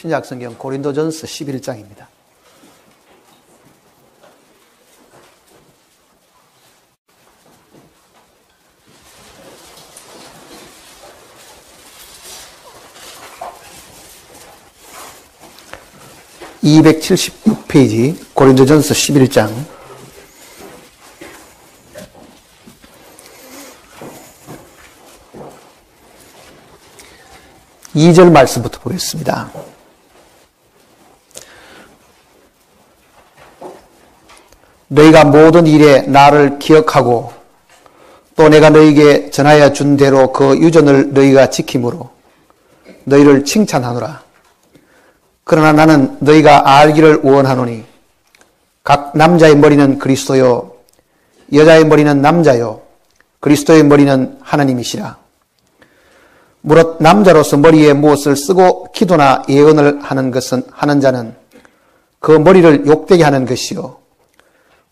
신약성경 고린도전서 11장입니다. (276페이지) 고린도전서 11장 2절 말씀부터 보겠습니다. 너희가 모든 일에 나를 기억하고 또 내가 너희에게 전하여 준 대로 그 유전을 너희가 지킴으로 너희를 칭찬하노라. 그러나 나는 너희가 알기를 원하노니 각 남자의 머리는 그리스도요 여자의 머리는 남자요 그리스도의 머리는 하나님이시라. 무릇 남자로서 머리에 무엇을 쓰고 기도나 예언을 하는 자는 그 머리를 욕되게 하는 것이요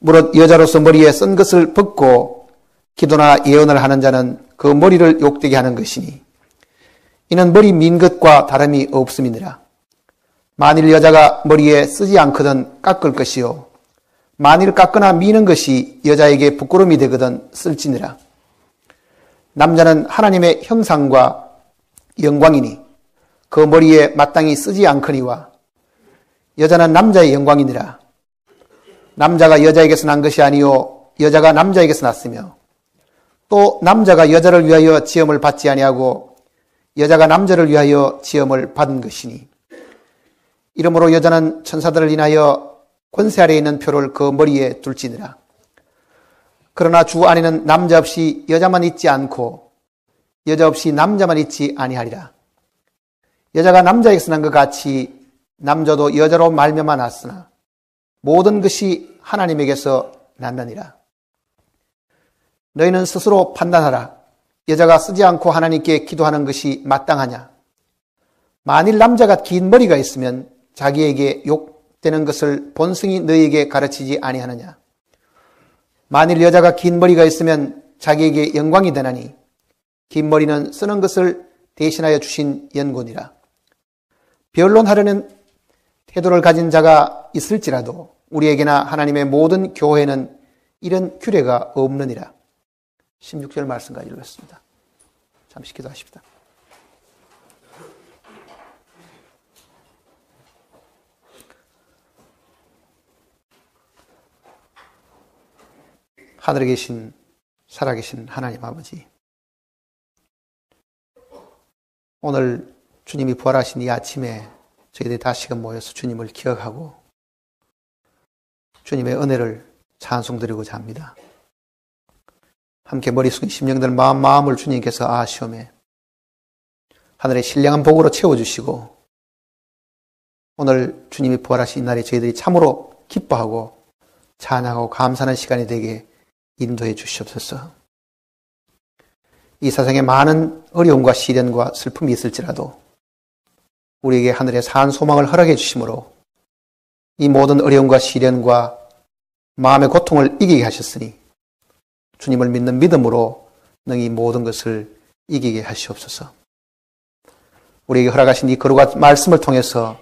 무릇 여자로서 머리에 쓴 것을 벗고 기도나 예언을 하는 자는 그 머리를 욕되게 하는 것이니 이는 머리 민 것과 다름이 없음이니라. 만일 여자가 머리에 쓰지 않거든 깎을 것이요 만일 깎거나 미는 것이 여자에게 부끄러움이 되거든 쓸지니라. 남자는 하나님의 형상과 영광이니 그 머리에 마땅히 쓰지 않거니와 여자는 남자의 영광이니라. 남자가 여자에게서 난 것이 아니요 여자가 남자에게서 났으며 또 남자가 여자를 위하여 지음을 받지 아니하고 여자가 남자를 위하여 지음을 받은 것이니 이러므로 여자는 천사들을 인하여 권세 아래에 있는 표를 그 머리에 둘지니라. 그러나 주 안에는 남자 없이 여자만 있지 않고 여자 없이 남자만 있지 아니하리라. 여자가 남자에게서 난 것 같이 남자도 여자로 말미암아 났으나 모든 것이 하나님에게서 났느니라. 너희는 스스로 판단하라. 여자가 쓰지 않고 하나님께 기도하는 것이 마땅하냐? 만일 남자가 긴 머리가 있으면 자기에게 욕되는 것을 본성이 너희에게 가르치지 아니하느냐? 만일 여자가 긴 머리가 있으면 자기에게 영광이 되나니 긴 머리는 쓰는 것을 대신하여 주신 연고니라. 변론하려는 태도를 가진 자가 있을지라도 우리에게나 하나님의 모든 교회는 이런 규례가 없느니라. 16절 말씀까지 읽었습니다. 잠시 기도하십시다. 하늘에 계신 살아계신 하나님 아버지, 오늘 주님이 부활하신 이 아침에 저희들이 다시금 모여서 주님을 기억하고 주님의 은혜를 찬송드리고자 합니다. 함께 머리 숙인 심령들 마음을 주님께서 아시오매 하늘의 신령한 복으로 채워주시고 오늘 주님이 부활하신 이 날에 저희들이 참으로 기뻐하고 찬양하고 감사하는 시간이 되게 인도해 주시옵소서. 이 세상에 많은 어려움과 시련과 슬픔이 있을지라도 우리에게 하늘의 산 소망을 허락해 주심으로 이 모든 어려움과 시련과 마음의 고통을 이기게 하셨으니 주님을 믿는 믿음으로 능히 모든 것을 이기게 하시옵소서. 우리에게 허락하신 이 거룩한 말씀을 통해서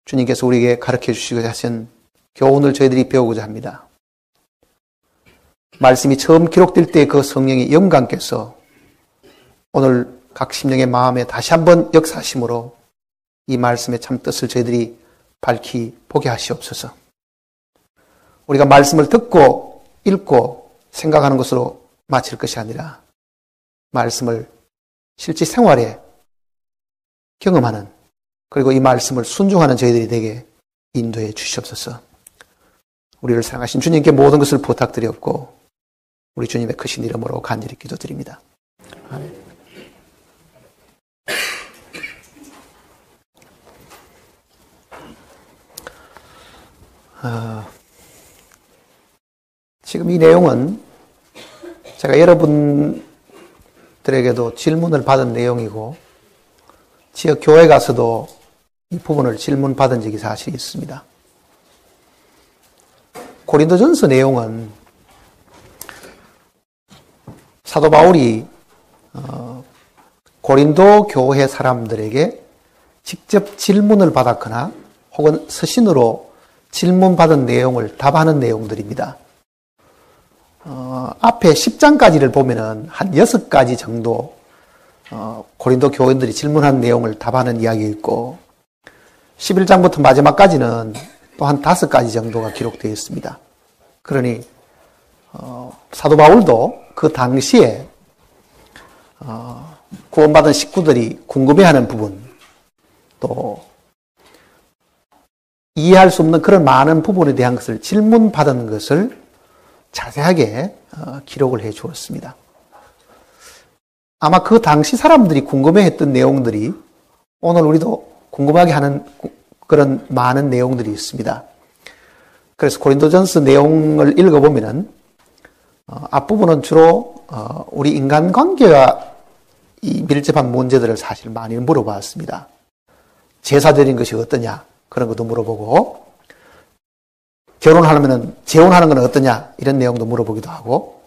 주님께서 우리에게 가르쳐 주시고자 하신 교훈을 저희들이 배우고자 합니다. 말씀이 처음 기록될 때 그 성령의 영광께서 오늘 각 심령의 마음에 다시 한번 역사하심으로 이 말씀의 참 뜻을 저희들이 밝히 보게 하시옵소서. 우리가 말씀을 듣고 읽고 생각하는 것으로 마칠 것이 아니라 말씀을 실제 생활에 경험하는 그리고 이 말씀을 순종하는 저희들이 되게 인도해 주시옵소서. 우리를 사랑하신 주님께 모든 것을 부탁드리옵고 우리 주님의 크신 이름으로 간절히 기도드립니다. 아멘. 지금 이 내용은 제가 여러분들에게도 질문을 받은 내용이고 지역 교회 가서도 이 부분을 질문 받은 적이 사실 있습니다. 고린도전서 내용은 사도 바울이 고린도 교회 사람들에게 직접 질문을 받았거나 혹은 서신으로 질문받은 내용을 답하는 내용들입니다. 앞에 10장까지를 보면은 한 6가지 정도 고린도 교인들이 질문한 내용을 답하는 이야기 있고 11장부터 마지막까지는 또 한 5가지 정도가 기록되어 있습니다. 그러니 사도 바울도 그 당시에 구원받은 식구들이 궁금해하는 부분 또 이해할 수 없는 그런 많은 부분에 대한 것을 질문받은 것을 자세하게 기록을 해 주었습니다. 아마 그 당시 사람들이 궁금해했던 내용들이 오늘 우리도 궁금하게 하는 그런 많은 내용들이 있습니다. 그래서 고린도전서 내용을 읽어보면은 앞부분은 주로 우리 인간관계와 이 밀접한 문제들을 사실 많이 물어봤습니다. 제사 드린 것이 어떠냐 그런 것도 물어보고 결혼하려면 재혼하는 건 어떠냐 이런 내용도 물어보기도 하고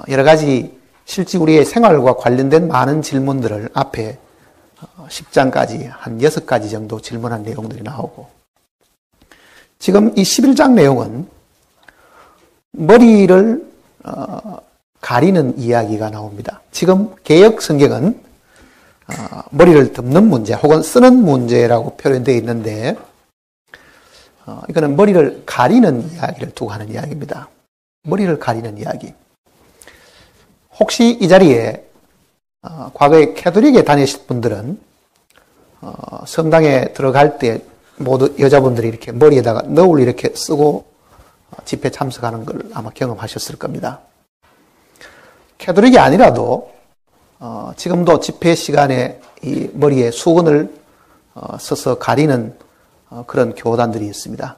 여러 가지 실제 우리의 생활과 관련된 많은 질문들을 앞에 10장까지 한 6가지 정도 질문한 내용들이 나오고 지금 이 11장 내용은 머리를 가리는 이야기가 나옵니다. 지금 개역 성경은 머리를 덮는 문제 혹은 쓰는 문제라고 표현되어 있는데 이거는 머리를 가리는 이야기를 두고 하는 이야기입니다. 머리를 가리는 이야기. 혹시 이 자리에 과거에 캐톨릭에 다니실 분들은 성당에 들어갈 때 모두 여자분들이 이렇게 머리에다가 너울 이렇게 쓰고 집회 참석하는 걸 아마 경험하셨을 겁니다. 캐톨릭이 아니라도 지금도 집회 시간에 이 머리에 수건을 써서 가리는 그런 교단들이 있습니다.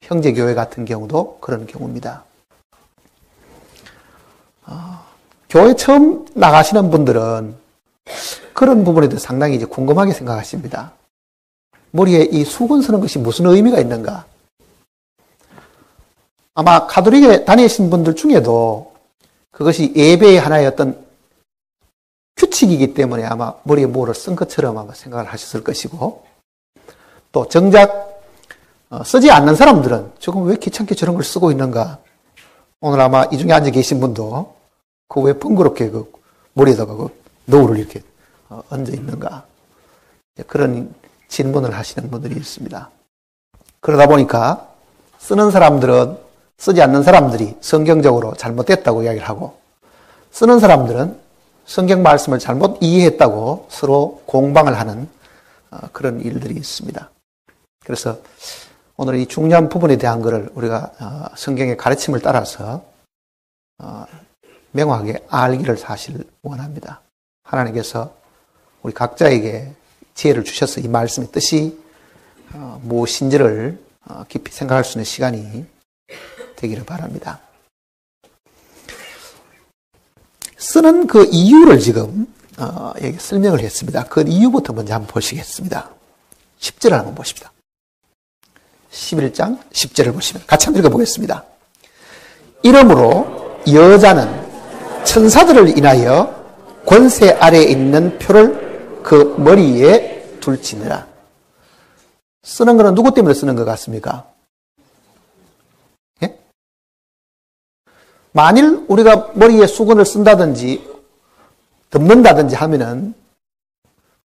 형제교회 같은 경우도 그런 경우입니다. 교회 처음 나가시는 분들은 그런 부분에 대해서 상당히 이제 궁금하게 생각하십니다. 머리에 이 수건 쓰는 것이 무슨 의미가 있는가? 아마 가톨릭에 다니신 분들 중에도 그것이 예배의 하나의 어떤 규칙이기 때문에 아마 머리에 뭐를 쓴 것처럼 아마 생각을 하셨을 것이고 또 정작 쓰지 않는 사람들은 지금 왜 귀찮게 저런 걸 쓰고 있는가? 오늘 아마 이 중에 앉아 계신 분도 그 왜 번거롭게 그 머리에다가 그 너울을 이렇게 얹어 있는가? 그런 질문을 하시는 분들이 있습니다. 그러다 보니까 쓰는 사람들은 쓰지 않는 사람들이 성경적으로 잘못됐다고 이야기를 하고 쓰는 사람들은 성경 말씀을 잘못 이해했다고 서로 공방을 하는 그런 일들이 있습니다. 그래서 오늘 이 중요한 부분에 대한 것을 우리가 성경의 가르침을 따라서 명확하게 알기를 사실 원합니다. 하나님께서 우리 각자에게 지혜를 주셔서 이 말씀의 뜻이 무엇인지를 깊이 생각할 수 있는 시간이 되기를 바랍니다. 쓰는 그 이유를 지금 여기 설명을 했습니다. 그 이유부터 먼저 한번 보시겠습니다. 10절을 한번 보십시다. 11장 10절을 보시면 같이 한번 읽어보겠습니다. 이러므로 여자는 천사들을 인하여 권세 아래에 있는 표를 그 머리에 둘지니라. 쓰는 거는 누구 때문에 쓰는 것 같습니까? 예? 만일 우리가 머리에 수건을 쓴다든지 덮는다든지 하면은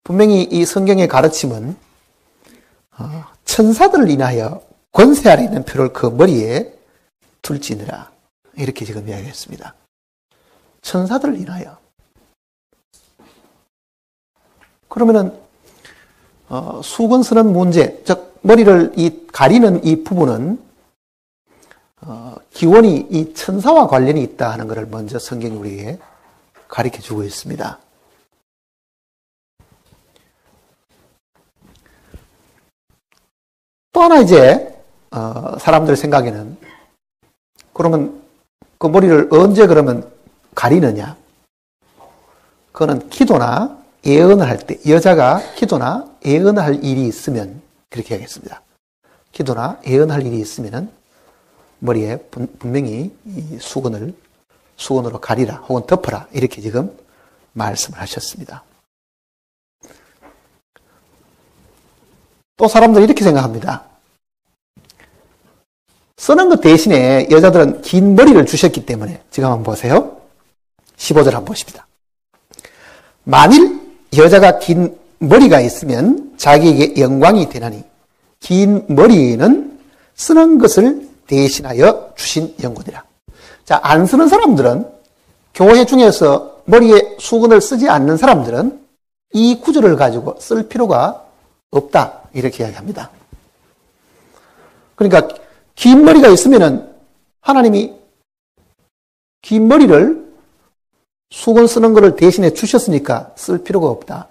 분명히 이 성경의 가르침은 천사들을 인하여 권세 아래에 있는 표를 그 머리에 둘지니라. 이렇게 지금 이야기했습니다. 천사들을 인하여. 그러면은 수건 쓰는 문제, 즉 머리를 가리는 이 부분은 기원이 이 천사와 관련이 있다 하는 것을 먼저 성경이 우리에게 가르쳐주고 있습니다. 또 하나 이제 사람들 생각에는 그러면 그 머리를 언제 그러면 가리느냐? 그거는 기도나 예언을 할 때, 여자가 기도나 예언을 할 일이 있으면 그렇게 하겠습니다. 기도나 예언할 일이 있으면은 머리에 분명히 이 수건으로 가리라 혹은 덮어라 이렇게 지금 말씀을 하셨습니다. 또 사람들은 이렇게 생각합니다. 쓰는 것 대신에 여자들은 긴 머리를 주셨기 때문에, 지금 한번 보세요. 15절 한번 보십니다. 만일 여자가 긴 머리가 있으면 자기에게 영광이 되나니 긴 머리는 쓰는 것을 대신하여 주신 영혼이라. 자, 안 쓰는 사람들은, 교회 중에서 머리에 수건을 쓰지 않는 사람들은 이 구절을 가지고 쓸 필요가 없다, 이렇게 이야기합니다. 그러니까 긴 머리가 있으면은 하나님이 긴 머리를 수건 쓰는 것을 대신해 주셨으니까 쓸 필요가 없다.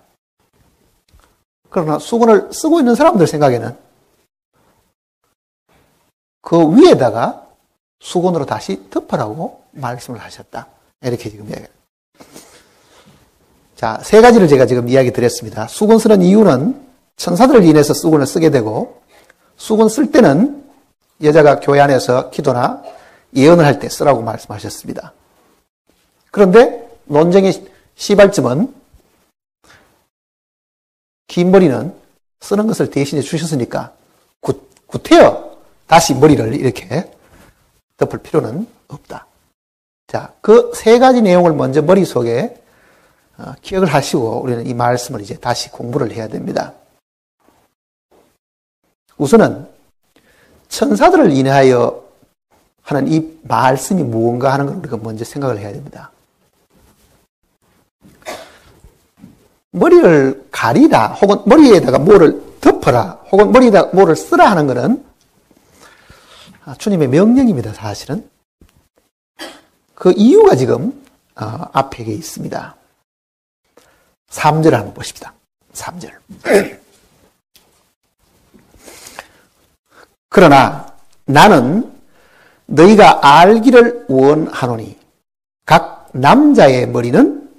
그러나 수건을 쓰고 있는 사람들 생각에는 그 위에다가 수건으로 다시 덮으라고 말씀을 하셨다, 이렇게 지금 이야기해요. 자, 세 가지를 제가 지금 이야기 드렸습니다. 수건 쓰는 이유는 천사들을 인해서 수건을 쓰게 되고, 수건 쓸 때는 여자가 교회 안에서 기도나 예언을 할 때 쓰라고 말씀하셨습니다. 그런데 논쟁의 시발점은 긴 머리는 쓰는 것을 대신해 주셨으니까 구태여 다시 머리를 이렇게 덮을 필요는 없다. 자, 그 세 가지 내용을 먼저 머릿속에 기억을 하시고 우리는 이 말씀을 이제 다시 공부를 해야 됩니다. 우선은 천사들을 인하여 하는 이 말씀이 무언가 하는 걸 우리가 먼저 생각을 해야 됩니다. 머리를 가리라, 혹은 머리에다가 뭐를 덮어라, 혹은 머리에다가 뭐를 쓰라 하는 것은 주님의 명령입니다, 사실은. 그 이유가 지금 앞에 있습니다. 3절 한번 보십시다. 3절. 그러나 나는 너희가 알기를 원하노니 각 남자의 머리는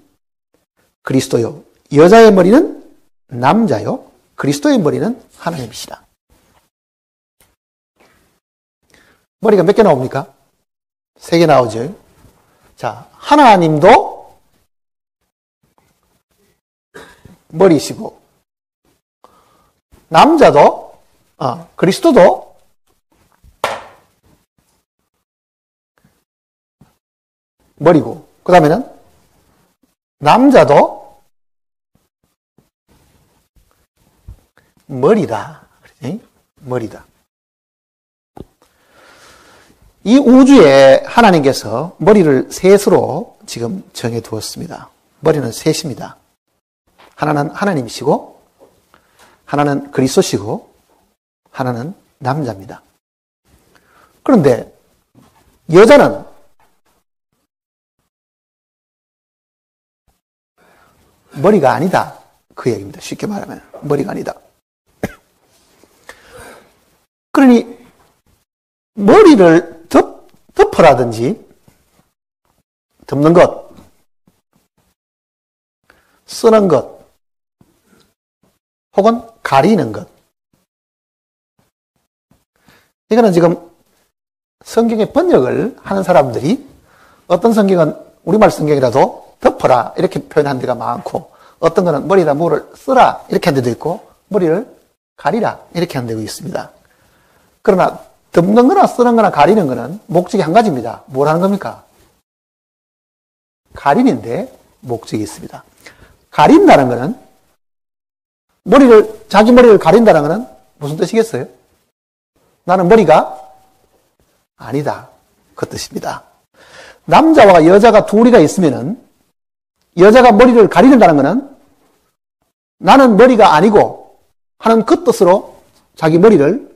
그리스도요, 여자의 머리는 남자요, 그리스도의 머리는 하나님이시라. 머리가 몇 개 나옵니까? 3개 나오죠. 자, 하나님도 머리시고, 남자도, 그리스도도 머리고, 그 다음에는 남자도 머리다. 그렇지? 머리다. 이 우주에 하나님께서 머리를 셋으로 지금 정해 두었습니다. 머리는 셋입니다. 하나는 하나님이시고, 하나는 그리스도시고, 하나는 남자입니다. 그런데 여자는 머리가 아니다, 그 얘기입니다. 쉽게 말하면 머리가 아니다. 그러니 머리를 덮어라든지 덮는 것, 쓰는 것, 혹은 가리는 것, 이거는 지금 성경의 번역을 하는 사람들이 어떤 성경은 우리말 성경이라도 덮어라 이렇게 표현한 데가 많고, 어떤 거는 머리에다 뭐를 쓰라 이렇게 한 데도 있고, 머리를 가리라 이렇게 한 데도 있습니다. 그러나 덮는 거나 쓰는 거나 가리는 거는 목적이 한 가지입니다. 뭘 하는 겁니까? 가리는데 목적이 있습니다. 가린다는 거는, 자기 머리를 가린다는 거는 무슨 뜻이겠어요? 나는 머리가 아니다, 그 뜻입니다. 남자와 여자가 둘이가 있으면은, 여자가 머리를 가리는다는 거는 나는 머리가 아니고 하는 그 뜻으로 자기 머리를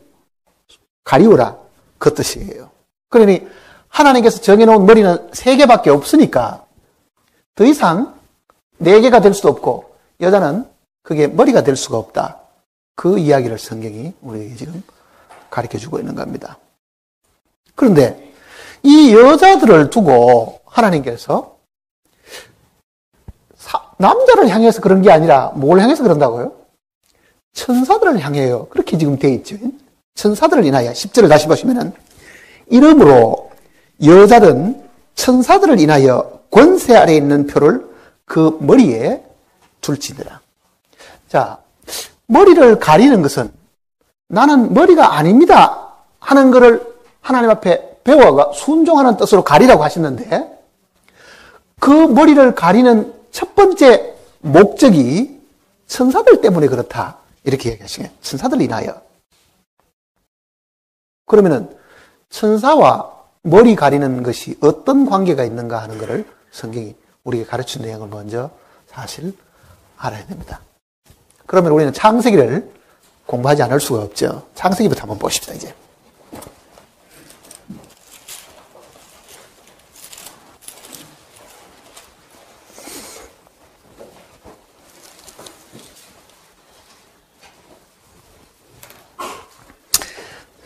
가리우라, 그 뜻이에요. 그러니 하나님께서 정해놓은 머리는 3개밖에 없으니까 더 이상 4개가 될 수도 없고 여자는 그게 머리가 될 수가 없다, 그 이야기를 성경이 우리에게 지금 가르쳐주고 있는 겁니다. 그런데 이 여자들을 두고 하나님께서 남자를 향해서 그런 게 아니라 뭘 향해서 그런다고요? 천사들을 향해요. 그렇게 지금 돼 있죠. 천사들을 인하여. 10절을 다시 보시면은, 이러므로 여자는 천사들을 인하여 권세 아래에 있는 표를 그 머리에 둘지니라. 자, 머리를 가리는 것은 나는 머리가 아닙니다 하는 것을 하나님 앞에 배워가 순종하는 뜻으로 가리라고 하셨는데, 그 머리를 가리는 첫 번째 목적이 천사들 때문에 그렇다 이렇게 얘기하시네요. 천사들을 인하여. 그러면은 천사와 머리 가리는 것이 어떤 관계가 있는가 하는 것을 성경이 우리에게 가르친 내용을 먼저 사실 알아야 됩니다. 그러면 우리는 창세기를 공부하지 않을 수가 없죠. 창세기부터 한번 보십시다, 이제.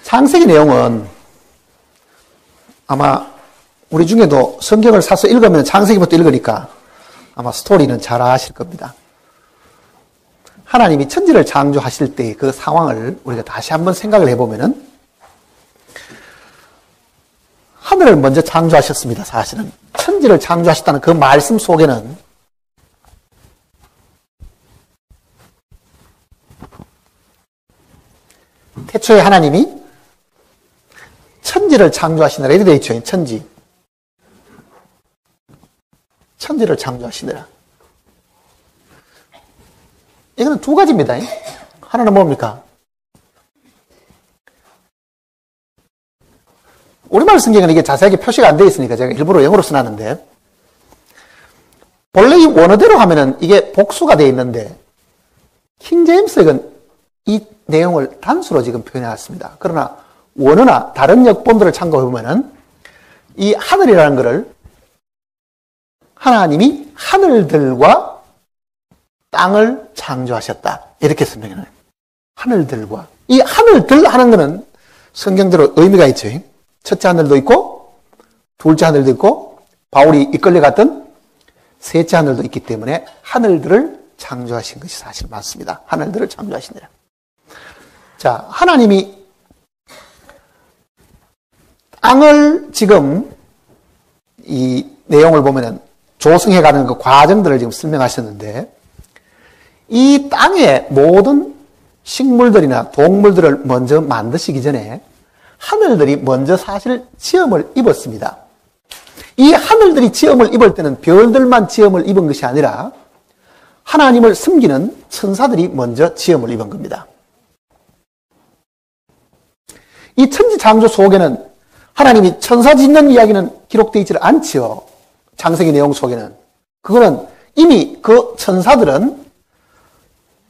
창세기 내용은 아마 우리 중에도 성경을 사서 읽으면 창세기부터 읽으니까 아마 스토리는 잘 아실 겁니다. 하나님이 천지를 창조하실 때 그 상황을 우리가 다시 한번 생각을 해보면은, 하늘을 먼저 창조하셨습니다. 사실은 천지를 창조하셨다는 그 말씀 속에는 태초에 하나님이 천지를 창조하시느라 이렇게 되어 있죠. 천지를 창조하시느라. 이거는 두 가지입니다. 하나는 뭡니까? 우리말 성경은 이게 자세하게 표시가 안 되어 있으니까 제가 일부러 영어로 써놨는데, 본래 이 원어대로 하면은 이게 복수가 되어 있는데, 킹제임스는 이 내용을 단수로 지금 표현해놨습니다. 그러나 원어나 다른 역본들을 참고해보면은 이 하늘이라는 것을 하나님이 하늘들과 땅을 창조하셨다 이렇게 설명해요. 하늘들과. 이 하늘들 하는 것은 성경대로 의미가 있죠. 첫째 하늘도 있고 둘째 하늘도 있고 바울이 이끌려갔던 셋째 하늘도 있기 때문에 하늘들을 창조하신 것이 사실 맞습니다. 하늘들을 창조하시니라. 자, 하나님이 땅을 지금 이 내용을 보면은 조성해가는 그 과정들을 지금 설명하셨는데, 이 땅의 모든 식물들이나 동물들을 먼저 만드시기 전에 하늘들이 먼저 사실 지음을 입었습니다. 이 하늘들이 지음을 입을 때는 별들만 지음을 입은 것이 아니라 하나님을 섬기는 천사들이 먼저 지음을 입은 겁니다. 이 천지 창조 속에는 하나님이 천사 짓는 이야기는 기록되어 있지 않지요. 창세기 내용 속에는. 그거는 이미 그 천사들은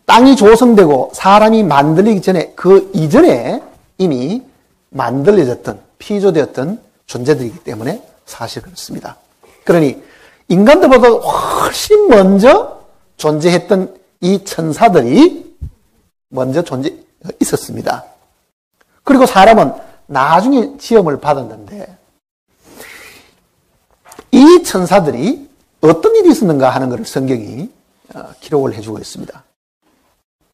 땅이 조성되고 사람이 만들리기 전에, 그 이전에 이미 만들어졌던, 피조되었던 존재들이기 때문에 사실 그렇습니다. 그러니 인간들보다 훨씬 먼저 존재했던 이 천사들이 먼저 있었습니다. 그리고 사람은 나중에 지음을 받았는데, 이 천사들이 어떤 일이 있었는가 하는 것을 성경이 기록을 해주고 있습니다.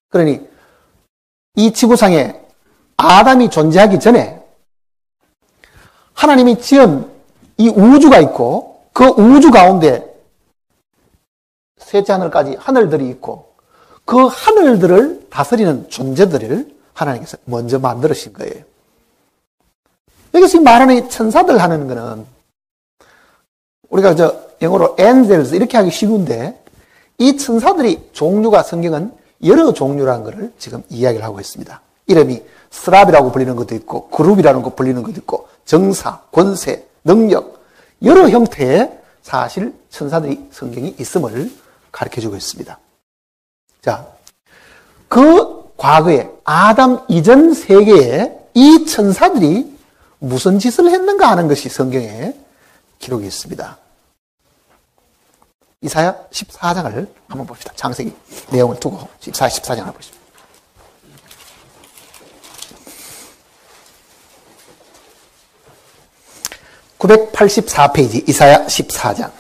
그러니 이 지구상에 아담이 존재하기 전에 하나님이 지은 이 우주가 있고, 그 우주 가운데 셋째 하늘까지 하늘들이 있고, 그 하늘들을 다스리는 존재들을 하나님께서 먼저 만들으신 거예요. 여기서 말하는 이 천사들 하는 거는 우리가 영어로 angels 이렇게 하기 쉬운데, 이 천사들이 종류가 성경은 여러 종류라는 것을 지금 이야기를 하고 있습니다. 이름이 스랍이라고 불리는 것도 있고, 그룹이라는 거 불리는 것도 있고, 정사, 권세, 능력, 여러 형태의 사실 천사들이 성경이 있음을 가르쳐주고 있습니다. 자, 그 과거에 아담 이전 세계에 이 천사들이 무슨 짓을 했는가 하는 것이 성경에 기록이 있습니다. 이사야 14장을 한번 봅시다. 창세기 내용을 두고 14장을 보십시오. 984페이지 이사야 14장.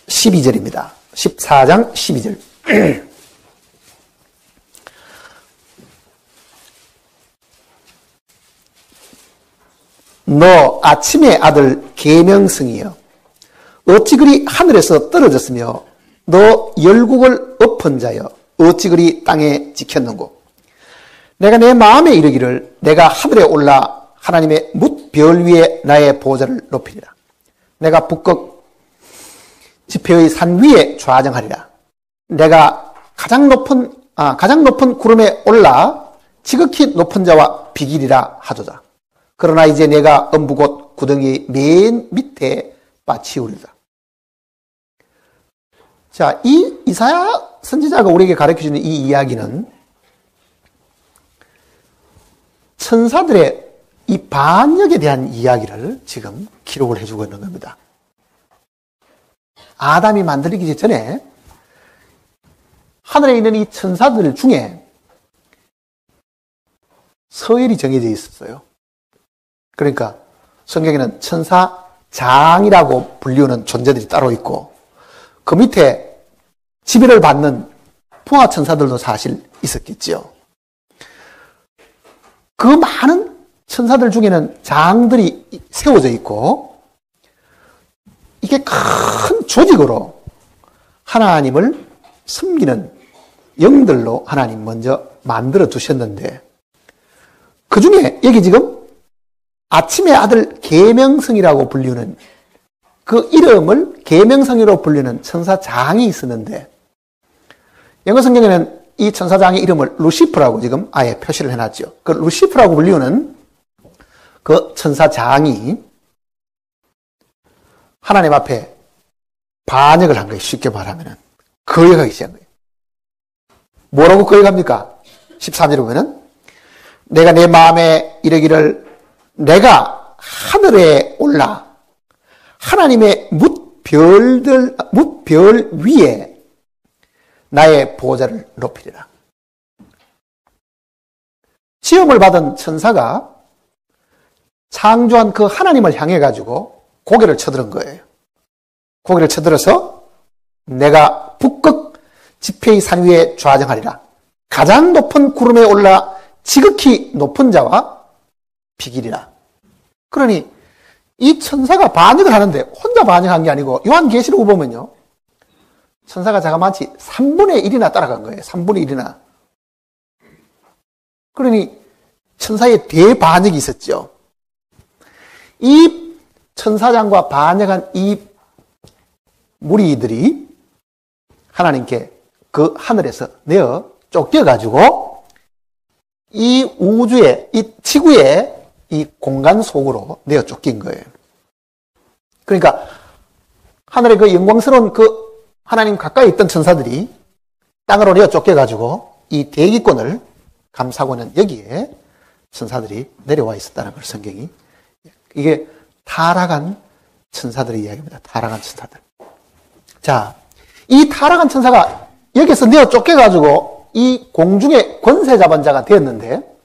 (12절입니다) 14장 12절. 너 아침의 아들 계명성이여 어찌 그리 하늘에서 떨어졌으며 너 열국을 엎은 자여 어찌 그리 땅에 지켰는고 내가 내 마음에 이르기를 내가 하늘에 올라 하나님의 뭇별 위에 나의 보좌를 높이리라 내가 북극 지폐의 산 위에 좌정하리라 내가 가장 높은 구름에 올라 지극히 높은 자와 비기리라 하도다 그러나 이제 내가 엄부곧 구덩이 맨 밑에 빠치우리다. 자, 이 이사야 선지자가 우리에게 가르쳐주는 이 이야기는 천사들의 이 반역에 대한 이야기를 지금 기록을 해주고 있는 겁니다. 아담이 만들기 전에 하늘에 있는 이 천사들 중에 서열이 정해져 있었어요. 그러니까 성경에는 천사장이라고 불리우는 존재들이 따로 있고 그 밑에 지배를 받는 부하 천사들도 사실 있었겠지요. 그 많은 천사들 중에는 장들이 세워져 있고 이게 큰 조직으로 하나님을 섬기는 영들로 하나님 먼저 만들어 두셨는데 그 중에 여기 지금 아침의 아들 계명성이라고 불리는 그 이름을 계명성이라고 불리는 천사장이 있었는데 영어 성경에는 이 천사장의 이름을 루시프라고 지금 아예 표시를 해놨죠. 그 루시프라고 불리는 그 천사장이 하나님 앞에 반역을 한 거예요. 쉽게 말하면 거역하기 시작한 거예요. 뭐라고 거역합니까? 13절에 보면은 내가 내 마음에 이르기를 내가 하늘에 올라 하나님의 뭇별 위에 나의 보좌를 높이리라. 시험을 받은 천사가 창조한 그 하나님을 향해 가지고 고개를 쳐들은 거예요. 고개를 쳐들어서 내가 북극 지폐의 산 위에 좌정하리라. 가장 높은 구름에 올라 지극히 높은 자와 비기리라. 그러니 이 천사가 반역을 하는데 혼자 반역한 게 아니고 요한계시록을 보면요. 천사가 자그마치 3분의 1이나 따라간 거예요. 3분의 1이나. 그러니 천사의 대반역이 있었죠. 이 천사장과 반역한 이 무리들이 하나님께 그 하늘에서 내어 쫓겨가지고 이 우주의, 이 지구의 이 공간 속으로 내어 쫓긴 거예요. 그러니까 하늘의 그 영광스러운 그 하나님 가까이 있던 천사들이 땅으로 내어 쫓겨가지고 이 대기권을 감싸고 있는 여기에 천사들이 내려와 있었다는 걸 성경이 이게 타락한 천사들의 이야기입니다. 타락한 천사들. 자, 이 타락한 천사가 여기서 내어 쫓겨가지고 이 공중의 권세 잡은 자가 되었는데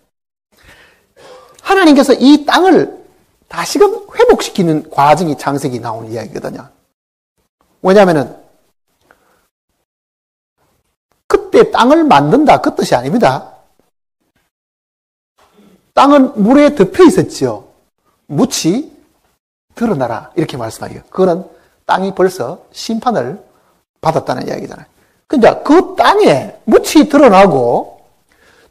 하나님께서 이 땅을 다시금 회복시키는 과정이 창세기 나오는 이야기거든요. 왜냐하면은 그때 땅을 만든다 그 뜻이 아닙니다. 땅은 물에 덮여 있었지요. 묻이 드러나라 이렇게 말씀하세요. 그거는 땅이 벌써 심판을 받았다는 이야기잖아요. 근데 그 땅에 묻이 드러나고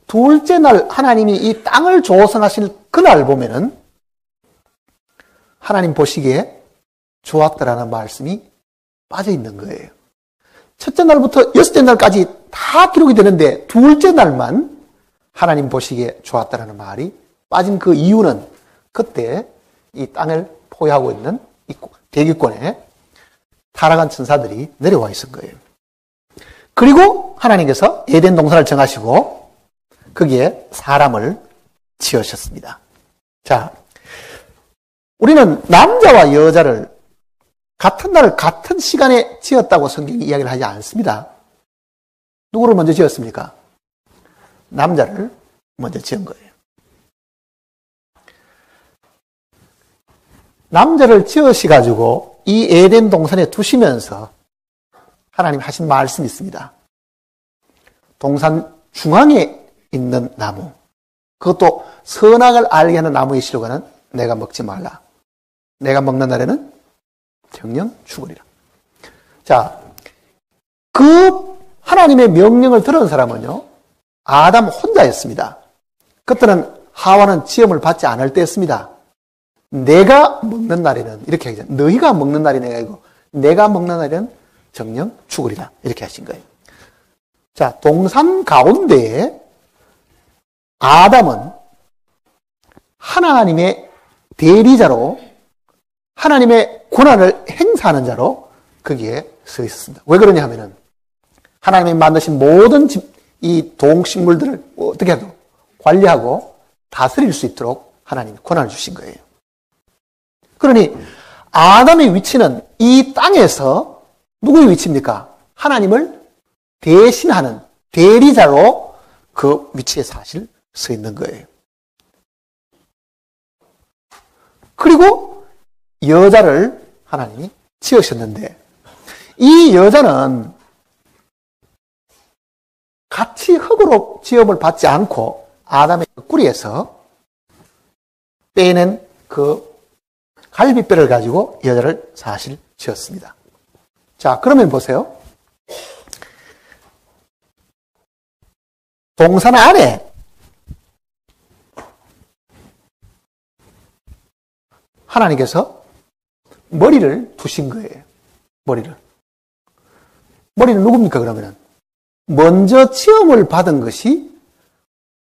둘째 날 하나님이 이 땅을 조성하실 그날 보면은 하나님 보시기에 좋았다라는 말씀이 빠져 있는 거예요. 첫째 날부터 여섯째 날까지 다 기록이 되는데 둘째 날만 하나님 보시기에 좋았다라는 말이 빠진 그 이유는 그때 이 땅을 포위하고 있는 이 대기권에 타락한 천사들이 내려와 있은 거예요. 그리고 하나님께서 에덴 동산을 정하시고 거기에 사람을 지으셨습니다. 자, 우리는 남자와 여자를 같은 날 같은 시간에 지었다고 성경이 이야기를 하지 않습니다. 누구를 먼저 지었습니까? 남자를 먼저 지은 거예요. 남자를 지으셔가지고 이 에덴 동산에 두시면서 하나님 하신 말씀이 있습니다. 동산 중앙에 있는 나무, 그것도 선악을 알게 하는 나무이시려고 하는 내가 먹지 말라. 내가 먹는 날에는 정령 죽으리라. 자, 그 하나님의 명령을 들은 사람은요, 아담 혼자였습니다. 그때는 하와는 지음을 받지 않을 때였습니다. 내가 먹는 날에는, 이렇게 하죠. 너희가 먹는 날이 내가 이고, 내가 먹는 날에는 정령 죽으리라. 이렇게 하신 거예요. 자, 동산 가운데에 아담은 하나님의 대리자로, 하나님의 권한을 행사하는 자로 거기에 서 있었습니다. 왜 그러냐 하면은, 하나님이 만드신 모든 이 동식물들을 어떻게 해도 관리하고 다스릴 수 있도록 하나님이 권한을 주신 거예요. 그러니 아담의 위치는 이 땅에서 누구의 위치입니까? 하나님을 대신하는 대리자로 그 위치에 사실 서 있는 거예요. 그리고 여자를 하나님이 지으셨는데, 이 여자는 같이 흙으로 지음을 받지 않고 아담의 옆구리에서 빼낸 그 갈비뼈를 가지고 여자를 사실 지었습니다. 자, 그러면 보세요. 동산 안에 하나님께서 머리를 두신 거예요. 머리는 누굽니까, 그러면은? 먼저 지음을 받은 것이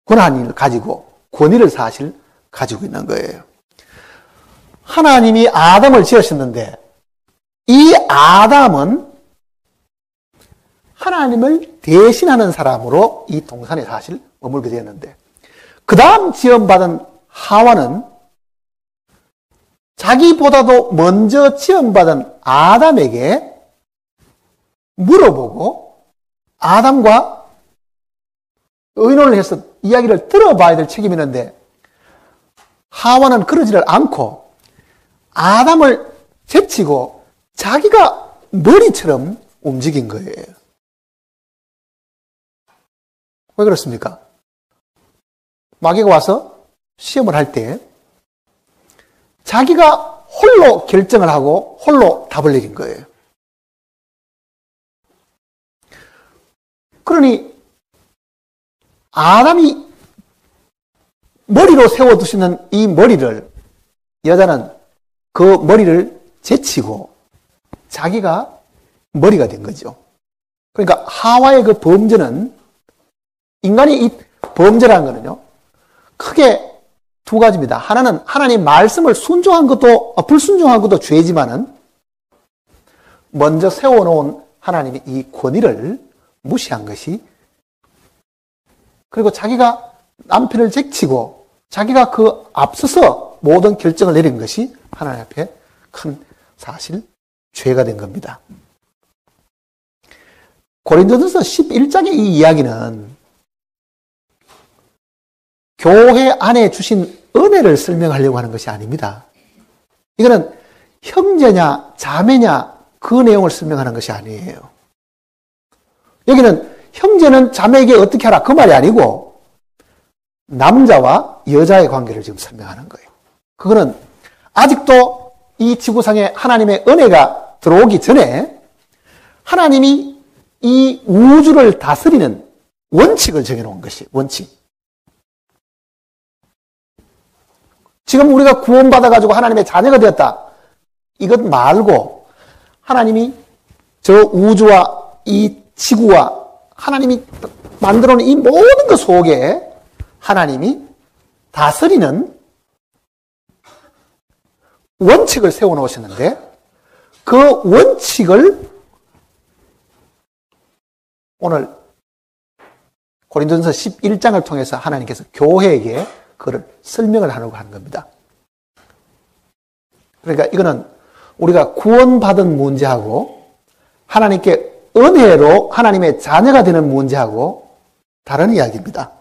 권한을 가지고, 권위를 사실 가지고 있는 거예요. 하나님이 아담을 지으셨는데, 이 아담은 하나님을 대신하는 사람으로 이 동산에 사실 머물게 되었는데, 그 다음 지음받은 하와는 자기보다도 먼저 지음받은 아담에게 물어보고 아담과 의논을 해서 이야기를 들어봐야 될 책임이 있는데, 하와는 그러지를 않고 아담을 제치고 자기가 머리처럼 움직인 거예요. 왜 그렇습니까? 마귀가 와서 시험을 할 때 자기가 홀로 결정을 하고 홀로 답을 내린 거예요. 그러니 아담이 머리로 세워두시는 이 머리를, 여자는 그 머리를 제치고 자기가 머리가 된 거죠. 그러니까 하와의 그 범죄는, 인간이 이 범죄라는 거는요, 크게 두 가지입니다. 하나는 하나님 말씀을 순종한 것도, 불순종한 것도 죄지만은, 먼저 세워놓은 하나님의 이 권위를 무시한 것이, 그리고 자기가 남편을 제치고 자기가 그 앞서서 모든 결정을 내린 것이 하나님 앞에 큰 사실 죄가 된 겁니다. 고린도전서 11장의 이 이야기는 교회 안에 주신 은혜를 설명하려고 하는 것이 아닙니다. 이거는 형제냐 자매냐 그 내용을 설명하는 것이 아니에요. 여기는 형제는 자매에게 어떻게 하라 그 말이 아니고 남자와 여자의 관계를 지금 설명하는 거예요. 그거는 아직도 이 지구상에 하나님의 은혜가 들어오기 전에 하나님이 이 우주를 다스리는 원칙을 정해놓은 것이 원칙. 지금 우리가 구원받아가지고 하나님의 자녀가 되었다. 이것 말고 하나님이 저 우주와 이 지구와 하나님이 만들어 놓은 이 모든 것 속에 하나님이 다스리는 원칙을 세워놓으셨는데, 그 원칙을 오늘 고린도전서 11장을 통해서 하나님께서 교회에게 그걸 설명을 하려고 하는 겁니다. 그러니까 이거는 우리가 구원받은 문제하고 하나님께 은혜로 하나님의 자녀가 되는 문제하고 다른 이야기입니다.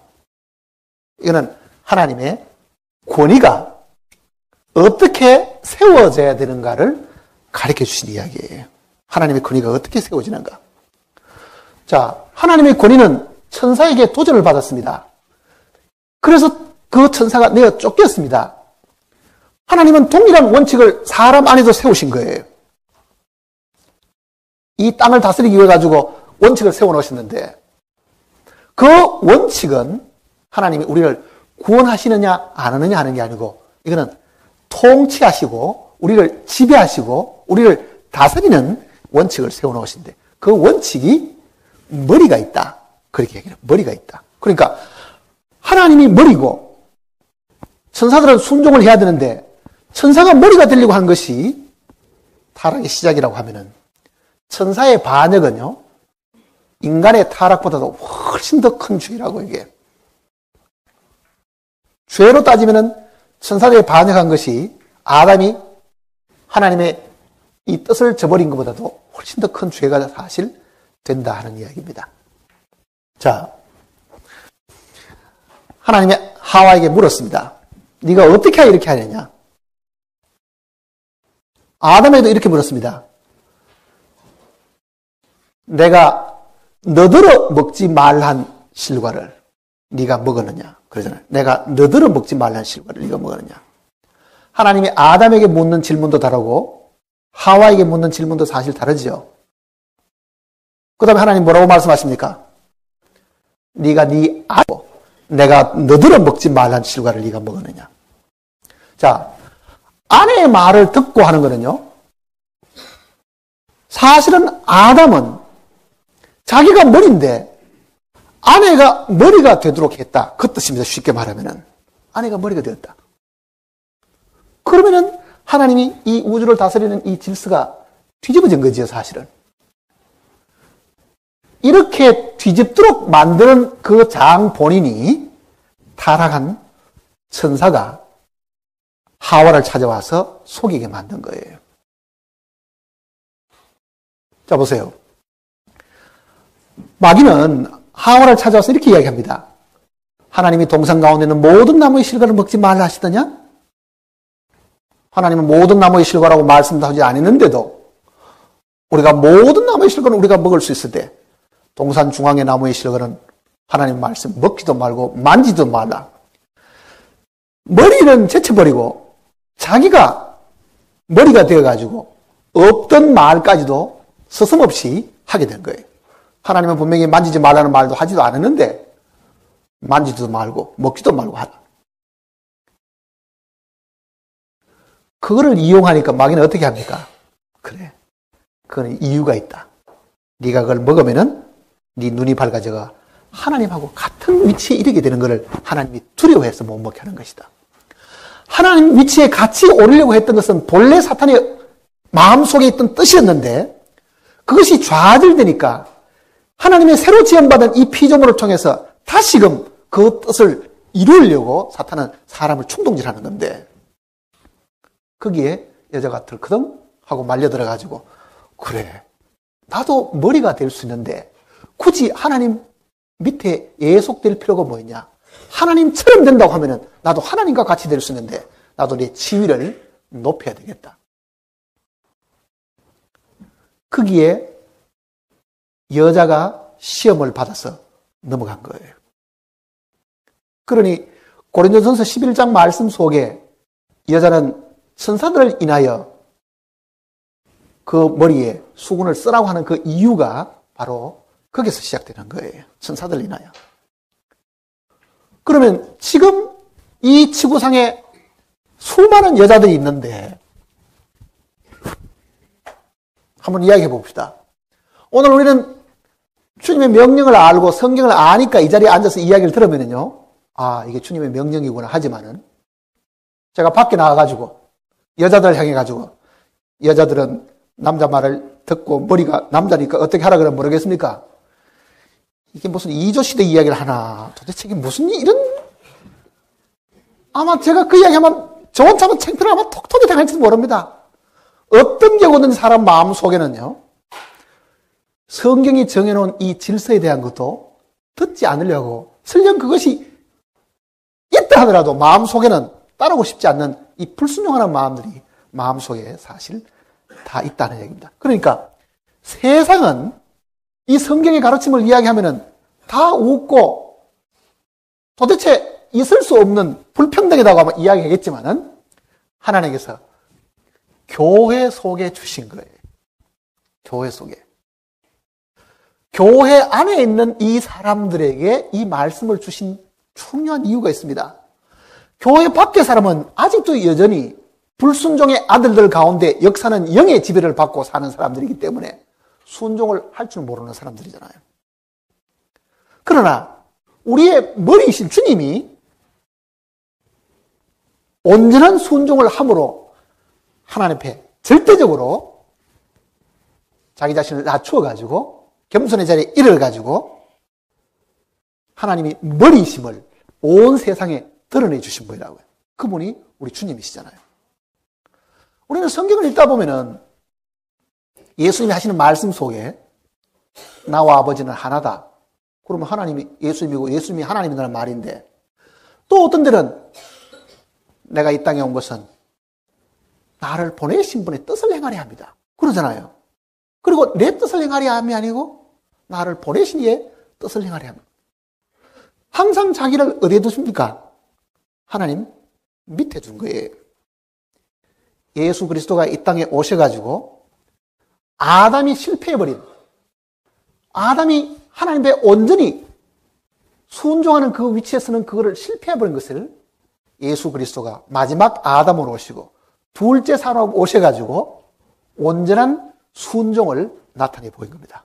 이거는 하나님의 권위가 어떻게 세워져야 되는가를 가르쳐 주신 이야기예요. 하나님의 권위가 어떻게 세워지는가. 자, 하나님의 권위는 천사에게 도전을 받았습니다. 그래서 그 천사가 내어 쫓겼습니다. 하나님은 동일한 원칙을 사람 안에도 세우신 거예요. 이 땅을 다스리기 위해 가지고 원칙을 세워놓으셨는데 그 원칙은 하나님이 우리를 구원하시느냐 안 하느냐 하는 게 아니고 이거는 통치하시고 우리를 지배하시고 우리를 다스리는 원칙을 세워놓으신데 그 원칙이 머리가 있다. 그렇게 얘기해요. 머리가 있다. 그러니까 하나님이 머리고 천사들은 순종을 해야 되는데 천사가 머리가 되려고 하는 것이 타락의 시작이라고 하면은 천사의 반역은요 인간의 타락보다도 훨씬 더 큰 죄라고 이게 죄로 따지면은 천사들이 반역한 것이 아담이 하나님의 이 뜻을 저버린 것보다도 훨씬 더 큰 죄가 사실 된다 하는 이야기입니다. 자, 하나님이 하와에게 물었습니다. 네가 어떻게 이렇게 하느냐? 아담에도 이렇게 물었습니다. 내가 너더러 먹지 말란 실과를 네가 먹었느냐? 그러잖아요. 내가 너더러 먹지 말란 실과를 네가 먹었느냐? 하나님이 아담에게 묻는 질문도 다르고 하와에게 묻는 질문도 사실 다르지요. 그 다음에 하나님 뭐라고 말씀하십니까? 네가 네 알고 내가 너더러 먹지 말란 실과를 네가 먹었느냐? 자, 아내의 말을 듣고 하는 거는요. 사실은 아담은 자기가 머리인데 아내가 머리가 되도록 했다. 그 뜻입니다. 쉽게 말하면은 아내가 머리가 되었다. 그러면은 하나님이 이 우주를 다스리는 이 질서가 뒤집어진 거지요, 사실은. 이렇게 뒤집도록 만드는 그 장 본인이 타락한 천사가 하와를 찾아와서 속이게 만든 거예요. 자, 보세요. 마귀는 하와를 찾아와서 이렇게 이야기합니다. 하나님이 동산 가운데 있는 모든 나무의 실과를 먹지 말라 하시더냐? 하나님은 모든 나무의 실과라고 말씀도 하지 않았는데도 우리가 모든 나무의 실과는 우리가 먹을 수 있을 때 동산 중앙의 나무의 실과는 하나님 말씀 먹지도 말고 만지도 말라. 머리는 제쳐버리고 자기가 머리가 되어가지고 없던 말까지도 서슴없이 하게 된 거예요. 하나님은 분명히 만지지 말라는 말도 하지도 않았는데 만지지도 말고 먹지도 말고 하라. 그거를 이용하니까 마귀는 어떻게 합니까? 그래, 그건 이유가 있다. 네가 그걸 먹으면은 네 눈이 밝아져가 하나님하고 같은 위치에 이르게 되는 것을 하나님이 두려워해서 못 먹게 하는 것이다. 하나님 위치에 같이 오르려고 했던 것은 본래 사탄의 마음속에 있던 뜻이었는데 그것이 좌절되니까 하나님의 새로 지음받은 이 피조물을 통해서 다시금 그 뜻을 이루려고 사탄은 사람을 충동질하는 건데 거기에 여자가 덜커덩 하고 말려들어가지고 그래, 나도 머리가 될 수 있는데 굳이 하나님 밑에 예속될 필요가 뭐 있냐? 하나님처럼 된다고 하면은 나도 하나님과 같이 될 수 있는데 나도 내 지위를 높여야 되겠다. 거기에 여자가 시험을 받아서 넘어간 거예요. 그러니 고린도전서 11장 말씀 속에 여자는 천사들을 인하여 그 머리에 수건을 쓰라고 하는 그 이유가 바로 거기서 시작되는 거예요. 천사들을 인하여. 그러면 지금 이 지구상에 수많은 여자들이 있는데 한번 이야기해 봅시다. 오늘 우리는 주님의 명령을 알고 성경을 아니까 이 자리에 앉아서 이야기를 들으면요, 아, 이게 주님의 명령이구나 하지만은 제가 밖에 나가가지고 여자들 향해가지고 여자들은 남자 말을 듣고 머리가 남자니까 어떻게 하라 그러면 모르겠습니까? 이게 무슨 이조시대 이야기를 하나? 도대체 이게 무슨 이런? 아마 제가 그 이야기하면 저 혼자만 창피를 아마 톡톡히 당할지도 모릅니다. 어떤 경우든 사람 마음 속에는요, 성경이 정해놓은 이 질서에 대한 것도 듣지 않으려고 설령 그것이 있다 하더라도 마음 속에는 따르고 싶지 않는 이 불순종하는 마음들이 마음 속에 사실 다 있다는 얘기입니다. 그러니까 세상은 이 성경의 가르침을 이야기하면은 다 웃고 도대체 있을 수 없는 불평등이라고 아마 이야기하겠지만은 하나님께서 교회 속에 주신 거예요. 교회 속에. 교회 안에 있는 이 사람들에게 이 말씀을 주신 중요한 이유가 있습니다. 교회 밖의 사람은 아직도 여전히 불순종의 아들들 가운데 역사는 영의 지배를 받고 사는 사람들이기 때문에 순종을 할 줄 모르는 사람들이잖아요. 그러나 우리의 머리이신 주님이 온전한 순종을 함으로 하나님 앞에 절대적으로 자기 자신을 낮추어가지고 겸손의 자리에 이르러가지고 하나님이 머리이심을 온 세상에 드러내 주신 분이라고요. 그분이 우리 주님이시잖아요. 우리는 성경을 읽다 보면은 예수님이 하시는 말씀 속에 나와 아버지는 하나다. 그러면 하나님이 예수님이고 예수님이 하나님이라는 말인데, 또 어떤 데는 내가 이 땅에 온 것은 나를 보내신 분의 뜻을 행하려 합니다. 그러잖아요. 그리고 내 뜻을 행하려 함이 아니고 나를 보내신 이의 뜻을 행하려 합니다. 항상 자기를 어디에 두십니까? 하나님 밑에 둔 거예요. 예수 그리스도가 이 땅에 오셔가지고 아담이 실패해버린, 아담이 하나님의 온전히 순종하는 그 위치에서는 그거를 실패해버린 것을 예수 그리스도가 마지막 아담으로 오시고 둘째 사람으로 오셔가지고 온전한 순종을 나타내 보인 겁니다.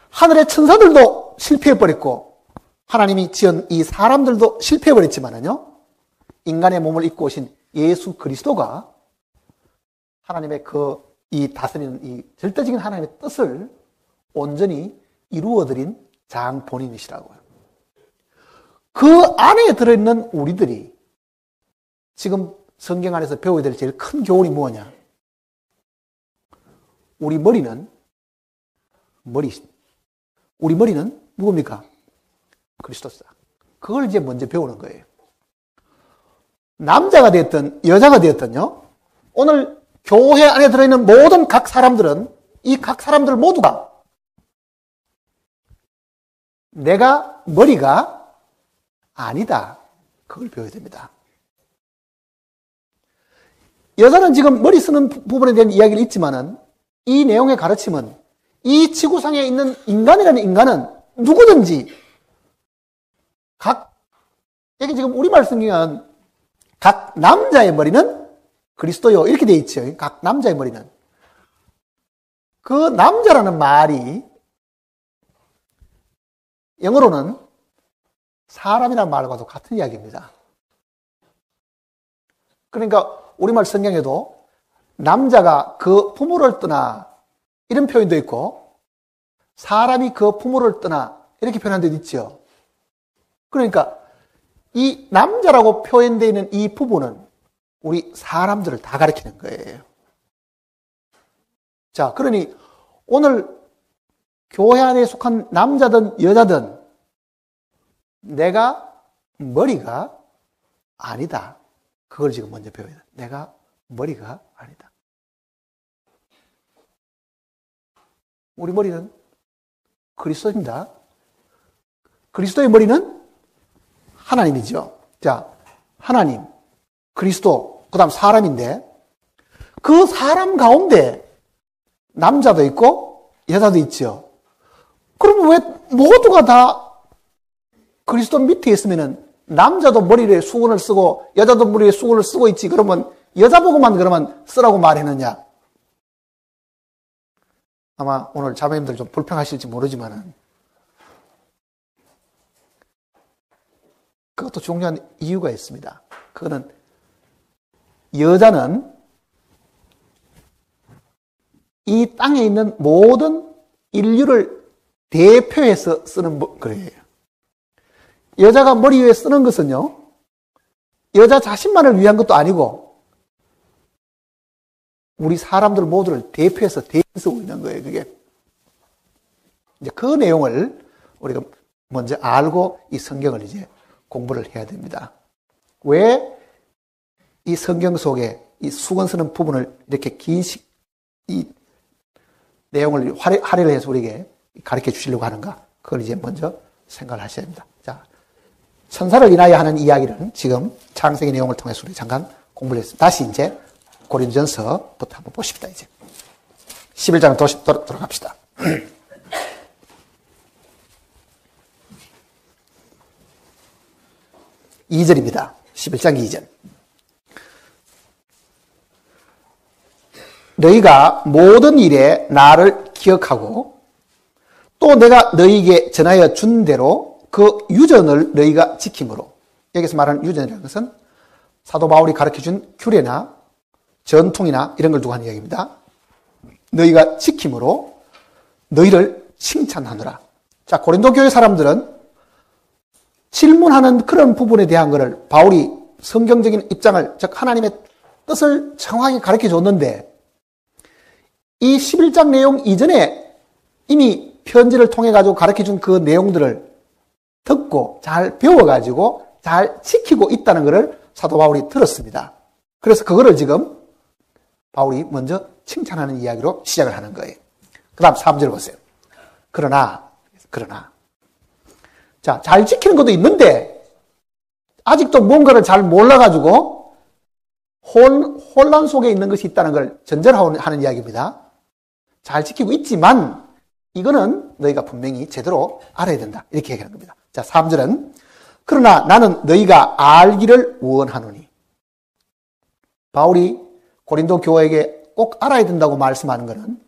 하늘의 천사들도 실패해버렸고 하나님이 지은 이 사람들도 실패해버렸지만은요, 인간의 몸을 입고 오신 예수 그리스도가 하나님의 이 다스리는 이 절대적인 하나님의 뜻을 온전히 이루어드린 장본인이시라고요. 그 안에 들어있는 우리들이 지금 성경 안에서 배워야 될 제일 큰 교훈이 뭐냐? 우리 머리는 누굽니까? 그리스도사. 그걸 이제 먼저 배우는 거예요. 남자가 되었든 여자가 되었든요, 오늘 교회 안에 들어있는 모든 각 사람들은, 이 각 사람들 모두가 내가 머리가 아니다. 그걸 배워야 됩니다. 여자는 지금 머리 쓰는 부분에 대한 이야기를 있지만은 이 내용의 가르침은 이 지구상에 있는 인간이라는 인간은 누구든지 여기 지금 우리말 성경은 각 남자의 머리는 그리스도요 이렇게 되어 있죠. 각 남자의 머리는. 그 남자라는 말이 영어로는 사람이라는 말과도 같은 이야기입니다. 그러니까 우리말 성경에도 남자가 그 부모를 떠나 이런 표현도 있고 사람이 그 부모를 떠나 이렇게 표현한 데도 있죠. 그러니까 이 남자라고 표현되어 있는 이 부분은 우리 사람들을 다 가리키는 거예요. 자, 그러니 오늘 교회 안에 속한 남자든 여자든 내가 머리가 아니다. 그걸 지금 먼저 배워야 돼. 내가 머리가 아니다. 우리 머리는 그리스도입니다. 그리스도의 머리는 하나님이죠. 자, 하나님, 그리스도, 그 다음 사람인데 그 사람 가운데 남자도 있고 여자도 있죠. 그럼 왜 모두가 다 그리스도 밑에 있으면은 남자도 머리에 수건을 쓰고 여자도 머리에 수건을 쓰고 있지, 그러면 여자 보고만 그러면 쓰라고 말했느냐? 아마 오늘 자매님들 좀 불평하실지 모르지만은 그것도 중요한 이유가 있습니다. 그거는 여자는 이 땅에 있는 모든 인류를 대표해서 쓰는 거예요. 여자가 머리 위에 쓰는 것은요, 여자 자신만을 위한 것도 아니고 우리 사람들 모두를 대표해서 쓰고 있는 거예요. 그게 이제 그 내용을 우리가 먼저 알고 이 성경을 이제 공부를 해야 됩니다. 왜 이 성경 속에 이 수건 쓰는 부분을 이렇게 이 내용을 할애를 해서 우리에게 가르쳐 주시려고 하는가? 그걸 이제 먼저 생각을 하셔야 됩니다. 자, 천사를 인하여 하는 이야기를 지금 창세기 내용을 통해서 우리 잠깐 공부를 했습니다. 다시 이제 고린도전서부터 한번 보십시다. 이제 11장 돌아갑시다. 2절입니다. 11장 2절. 너희가 모든 일에 나를 기억하고 또 내가 너희에게 전하여 준 대로 그 유전을 너희가 지킴으로. 여기서 말하는 유전이라는 것은 사도 바울이 가르쳐준 규례나 전통이나 이런 걸 두고 하는 이야기입니다. 너희가 지킴으로 너희를 칭찬하노라. 자, 고린도 교회 사람들은 질문하는 그런 부분에 대한 것을 바울이 성경적인 입장을, 즉 하나님의 뜻을 정확하게 가르쳐 줬는데 이 11장 내용 이전에 이미 편지를 통해 가지고 가르쳐 준 그 내용들을 듣고 잘 배워 가지고 잘 지키고 있다는 것을 사도 바울이 들었습니다. 그래서 그거를 지금 바울이 먼저 칭찬하는 이야기로 시작을 하는 거예요. 그 다음 3절 보세요. 그러나 자, 잘 지키는 것도 있는데 아직도 뭔가를 잘 몰라가지고 혼란 속에 있는 것이 있다는 걸 전제로 하는 이야기입니다. 잘 지키고 있지만 이거는 너희가 분명히 제대로 알아야 된다. 이렇게 얘기하는 겁니다. 자, 3절은 그러나 나는 너희가 알기를 원하노니. 바울이 고린도 교회에게 꼭 알아야 된다고 말씀하는 것은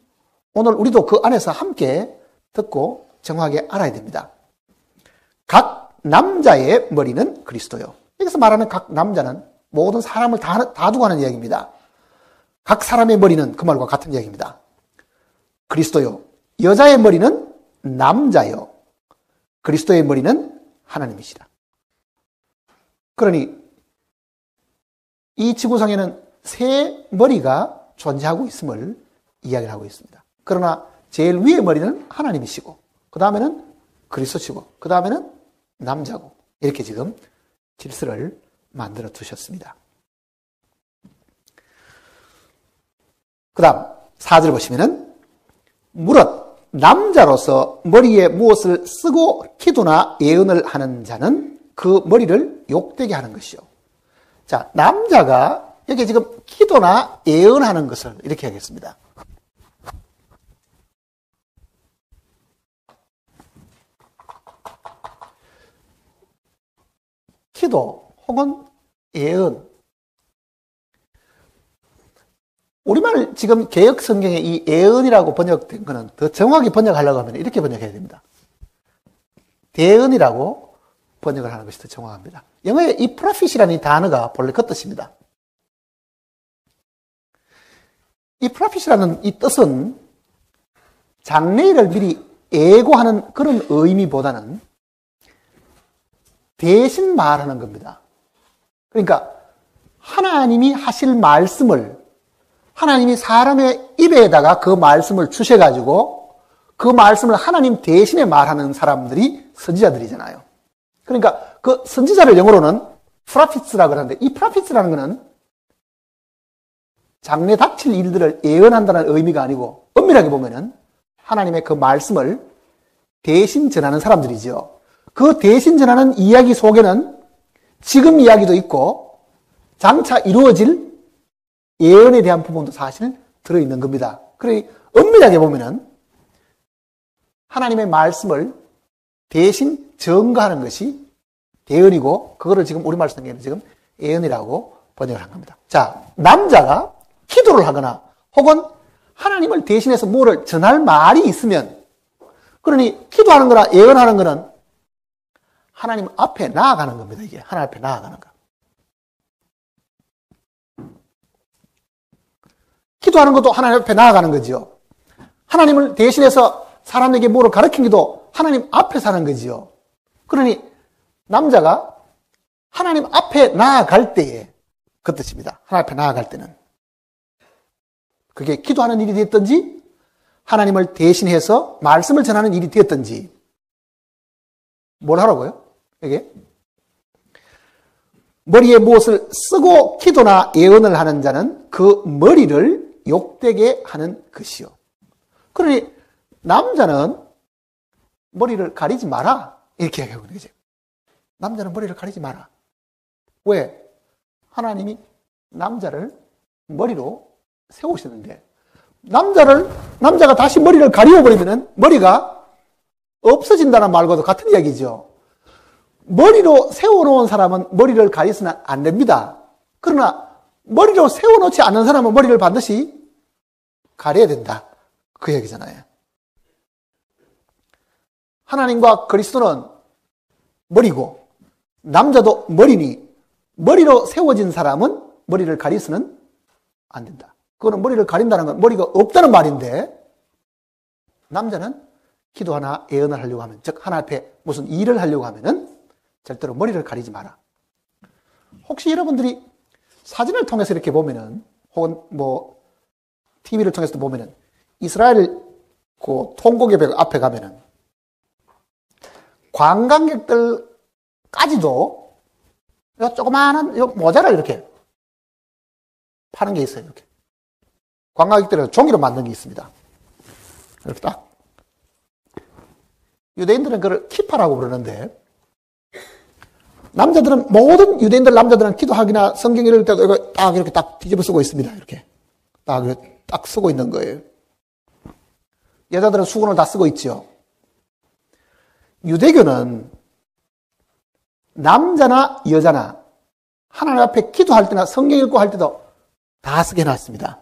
오늘 우리도 그 안에서 함께 듣고 정확하게 알아야 됩니다. 각 남자의 머리는 그리스도요. 여기서 말하는 각 남자는 모든 사람을 다 두고 하는 이야기입니다. 각 사람의 머리는 그 말과 같은 이야기입니다. 그리스도요. 여자의 머리는 남자요. 그리스도의 머리는 하나님이시라. 그러니 이 지구상에는 세 머리가 존재하고 있음을 이야기를 하고 있습니다. 그러나 제일 위의 머리는 하나님이시고 그 다음에는 그리스도시고 그 다음에는 남자고 이렇게 지금 질서를 만들어 두셨습니다. 그 다음 4절 보시면은 무릇 남자로서 머리에 무엇을 쓰고 기도나 예언을 하는 자는 그 머리를 욕되게 하는 것이요. 자, 남자가 여기 지금 기도나 예언하는 것을 이렇게 하겠습니다. 기도 혹은 예언. 우리말 지금 개역 성경에 이 예언이라고 번역된 거는 더 정확히 번역하려고 하면 이렇게 번역해야 됩니다. 대언이라고 번역을 하는 것이 더 정확합니다. 영어에 이 prophet이라는 이 단어가 본래 그 뜻입니다. 이 prophet이라는 이 뜻은 장래일을 미리 예고하는 그런 의미보다는 대신 말하는 겁니다. 그러니까 하나님이 하실 말씀을 하나님이 사람의 입에다가 그 말씀을 주셔가지고 그 말씀을 하나님 대신에 말하는 사람들이 선지자들이잖아요. 그러니까 그 선지자를 영어로는 프라피츠라고 하는데 이 프라피츠라는 것은 장래 닥칠 일들을 예언한다는 의미가 아니고 엄밀하게 보면은 하나님의 그 말씀을 대신 전하는 사람들이죠. 그 대신 전하는 이야기 속에는 지금 이야기도 있고 장차 이루어질 예언에 대한 부분도 사실 들어있는 겁니다. 그러니 엄밀하게 보면은 하나님의 말씀을 대신 전가하는 것이 대언이고 그거를 지금 우리말 성경에는 지금 예언이라고 번역을 한 겁니다. 자, 남자가 기도를 하거나 혹은 하나님을 대신해서 뭐를 전할 말이 있으면 그러니 기도하는 거나 예언하는 거는 하나님 앞에 나아가는 겁니다. 이게 하나님 앞에 나아가는 거. 기도하는 것도 하나님 앞에 나아가는 거지요. 하나님을 대신해서 사람에게 뭐를 가르친 것도 하나님 앞에 사는 거지요. 그러니 남자가 하나님 앞에 나아갈 때에 그 뜻입니다. 하나님 앞에 나아갈 때는 그게 기도하는 일이 됐든지 하나님을 대신해서 말씀을 전하는 일이 됐든지 뭘 하라고요? 이게 머리에 무엇을 쓰고 기도나 예언을 하는 자는 그 머리를 욕되게 하는 것이요. 그러니 남자는 머리를 가리지 마라 이렇게 얘기하고 있는 거죠. 남자는 머리를 가리지 마라. 왜? 하나님이 남자를 머리로 세우시는데, 남자가 다시 머리를 가리워버리면 머리가 없어진다는 말과도 같은 이야기죠. 머리로 세워놓은 사람은 머리를 가리서는 안 됩니다. 그러나 머리로 세워놓지 않는 사람은 머리를 반드시 가려야 된다. 그 얘기잖아요. 하나님과 그리스도는 머리고 남자도 머리니 머리로 세워진 사람은 머리를 가리서는 안 된다. 그거는 머리를 가린다는 건 머리가 없다는 말인데, 남자는 기도하나 예언을 하려고 하면, 즉 하나 앞에 무슨 일을 하려고 하면은 절대로 머리를 가리지 마라. 혹시 여러분들이 사진을 통해서 이렇게 보면은, 혹은 뭐 TV를 통해서도 보면은, 이스라엘 그 통곡의 앞에 가면은 관광객들까지도 조그마한 모자를 이렇게 파는 게 있어요. 이렇게 관광객들은 종이로 만든 게 있습니다. 이렇게 딱. 유대인들은 그걸 키파라고 부르는데, 모든 유대인들 남자들은 기도하기나 성경 읽을 때도 이거 딱 뒤집어 쓰고 있습니다. 이렇게 딱 쓰고 있는 거예요. 여자들은 수건을 다 쓰고 있죠. 유대교는 남자나 여자나 하나님 앞에 기도할 때나 성경 읽고 할 때도 다 쓰게 해놨습니다.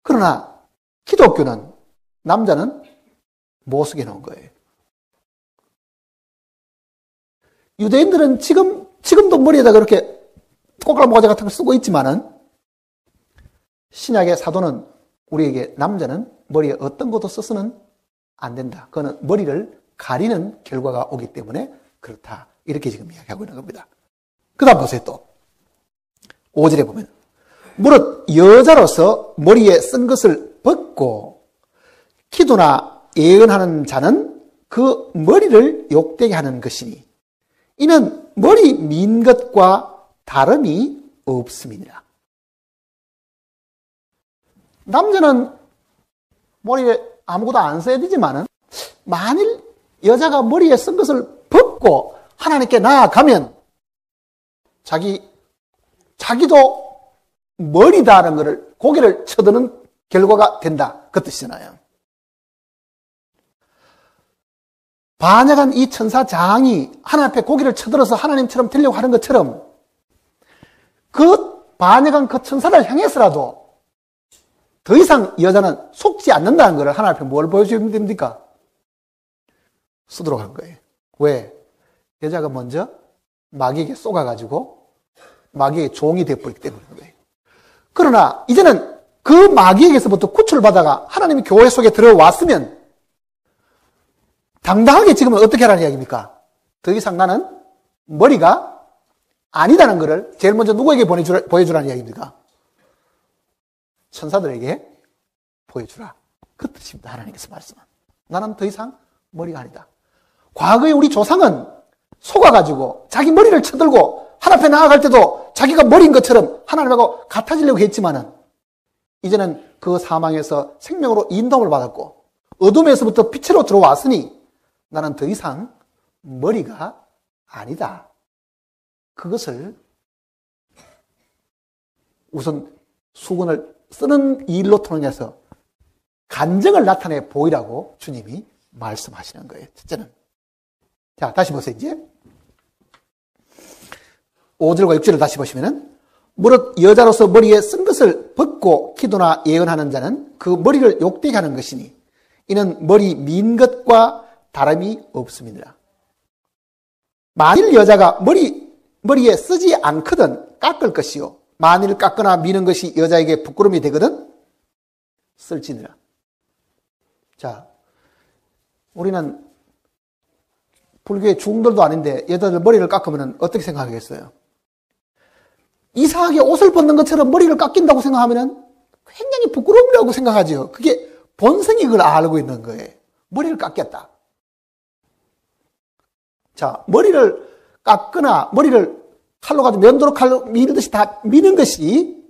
그러나 기독교는 남자는 못 쓰게 해놓은 거예요. 유대인들은 지금도 머리에다 그렇게 꼬깔 모자 같은 걸 쓰고 있지만은, 신약의 사도는 우리에게 남자는 머리에 어떤 것도 써서는 안 된다. 그거는 머리를 가리는 결과가 오기 때문에 그렇다. 이렇게 지금 이야기하고 있는 겁니다. 그 다음 보세요 또. 5절에 보면, 무릇 여자로서 머리에 쓴 것을 벗고 기도나 예언하는 자는 그 머리를 욕되게 하는 것이니 이는 머리 민 것과 다름이 없음이니라. 남자는 머리에 아무것도 안 써야 되지만은, 만일 여자가 머리에 쓴 것을 벗고 하나님께 나아가면 자기도 머리다라는 것을, 고개를 쳐드는 결과가 된다. 그 뜻이잖아요. 반역한 이 천사장이 하나님 앞에 고개를 쳐들어서 하나님처럼 되려고 하는 것처럼, 그 반역한 그 천사를 향해서라도 더 이상 여자는 속지 않는다는 것을 하나님 앞에 뭘 보여주면 됩니까? 쓰도록 한 거예요. 왜? 여자가 먼저 마귀에게 쏘가가지고 마귀의 종이 되어버리기 때문인 거예요. 그러나 이제는 그 마귀에게서부터 구출받아가 하나님의 교회 속에 들어왔으면 당당하게 지금은 어떻게 하라는 이야기입니까? 더 이상 나는 머리가 아니다는 것을 제일 먼저 누구에게 보여주라는 이야기입니까? 천사들에게 보여주라. 그 뜻입니다. 하나님께서 말씀은. 나는 더 이상 머리가 아니다. 과거에 우리 조상은 속아가지고 자기 머리를 쳐들고 하나님 앞에 나아갈 때도 자기가 머리인 것처럼 하나님하고 같아지려고 했지만은, 이제는 그 사망에서 생명으로 인도함을 받았고 어둠에서부터 빛으로 들어왔으니 나는 더 이상 머리가 아니다. 그것을 우선 수건을 쓰는 일로 통해서 간증을 나타내 보이라고 주님이 말씀하시는 거예요. 첫째는. 자, 다시 보세요, 이제. 5절과 6절을 다시 보시면은, 무릇 여자로서 머리에 쓴 것을 벗고 기도나 예언하는 자는 그 머리를 욕되게 하는 것이니 이는 머리 민 것과 다름이 없음이니라. 만일 여자가 머리에 쓰지 않거든 깎을 것이요, 만일 깎거나 미는 것이 여자에게 부끄러움이 되거든 쓸지니라. 자, 우리는 불교의 중들도 아닌데 여자들 머리를 깎으면 어떻게 생각하겠어요? 이상하게 옷을 벗는 것처럼 머리를 깎인다고 생각하면 굉장히 부끄러움이라고 생각하죠. 그게 본성이 그걸 알고 있는 거예요. 머리를 깎겠다. 자, 머리를 깎거나 머리를 칼로 가지고 면도로 칼로 미는듯이 다 미는 것이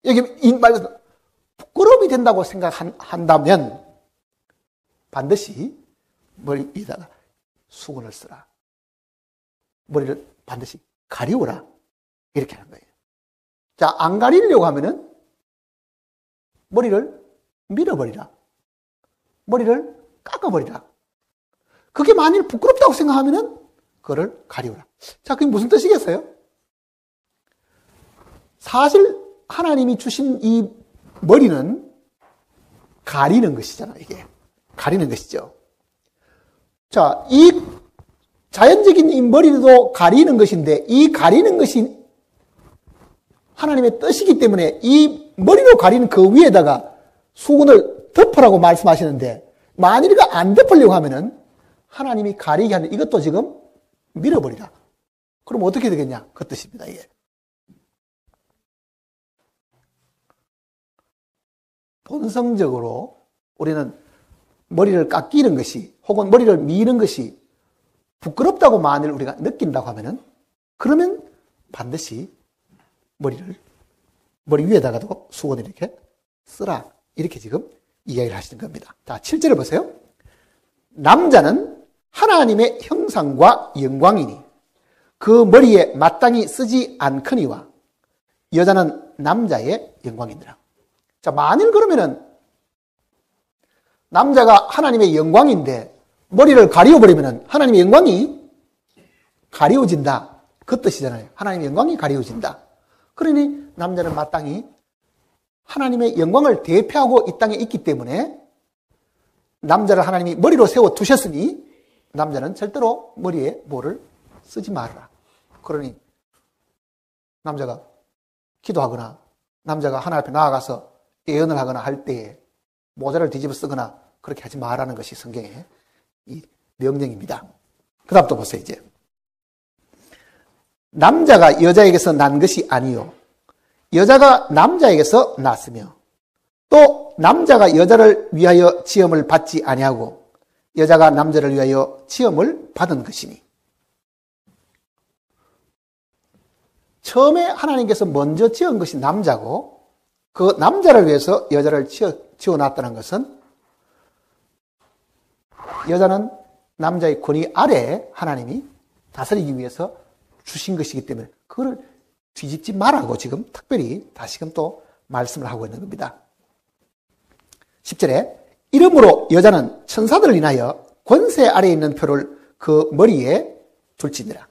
여기 말해서 부끄러움이 된다고 생각한다면 반드시 머리 위에다가 수건을 쓰라. 머리를 반드시 가리워라. 이렇게 하는 거예요. 자, 안 가리려고 하면은 머리를 밀어버리라. 머리를 깎아버리라. 그게 만일 부끄럽다고 생각하면은 그거를 가리우라. 자, 그게 무슨 뜻이겠어요? 사실 하나님이 주신 이 머리는 가리는 것이잖아, 이게. 가리는 것이죠. 자, 이 자연적인 이 머리도 가리는 것인데, 이 가리는 것이 하나님의 뜻이기 때문에 이 머리로 가리는 그 위에다가 수건을 덮으라고 말씀하시는데, 만일 이거 안 덮으려고 하면은 하나님이 가리게 하는 이것도 지금 밀어버리라. 그럼 어떻게 되겠냐? 그 뜻입니다, 이게. 본성적으로 우리는 머리를 깎이는 것이 혹은 머리를 미는 것이 부끄럽다고 만일 우리가 느낀다고 하면은 그러면 반드시 머리 위에다가도 수건을 이렇게 쓰라. 이렇게 지금 이야기를 하시는 겁니다. 자, 7절을 보세요. 남자는 하나님의 형상과 영광이니 그 머리에 마땅히 쓰지 않거니와 여자는 남자의 영광이니라. 자, 만일 그러면은 남자가 하나님의 영광인데 머리를 가리워버리면은 하나님의 영광이 가리워진다. 그 뜻이잖아요. 하나님의 영광이 가리워진다. 그러니 남자는 마땅히 하나님의 영광을 대표하고 이 땅에 있기 때문에 남자를 하나님이 머리로 세워 두셨으니 남자는 절대로 머리에 뭐를 쓰지 말아라. 그러니 남자가 기도하거나 남자가 하나님 앞에 나아가서 예언을 하거나 할 때에 모자를 뒤집어 쓰거나 그렇게 하지 말라는 것이 성경의 이 명령입니다. 그 다음 또 보세요, 이제. 남자가 여자에게서 난 것이 아니요 여자가 남자에게서 났으며 또 남자가 여자를 위하여 지음을 받지 아니하고 여자가 남자를 위하여 지음을 받은 것이니. 처음에 하나님께서 먼저 지은 것이 남자고 그 남자를 위해서 여자를 지어놨다는 것은 여자는 남자의 권위 아래에 하나님이 다스리기 위해서 주신 것이기 때문에 그걸 뒤집지 말라고 지금 특별히 다시금 또 말씀을 하고 있는 겁니다. 10절에 이러므로 여자는 천사들을 인하여 권세 아래에 있는 표를 그 머리에 둘지니라.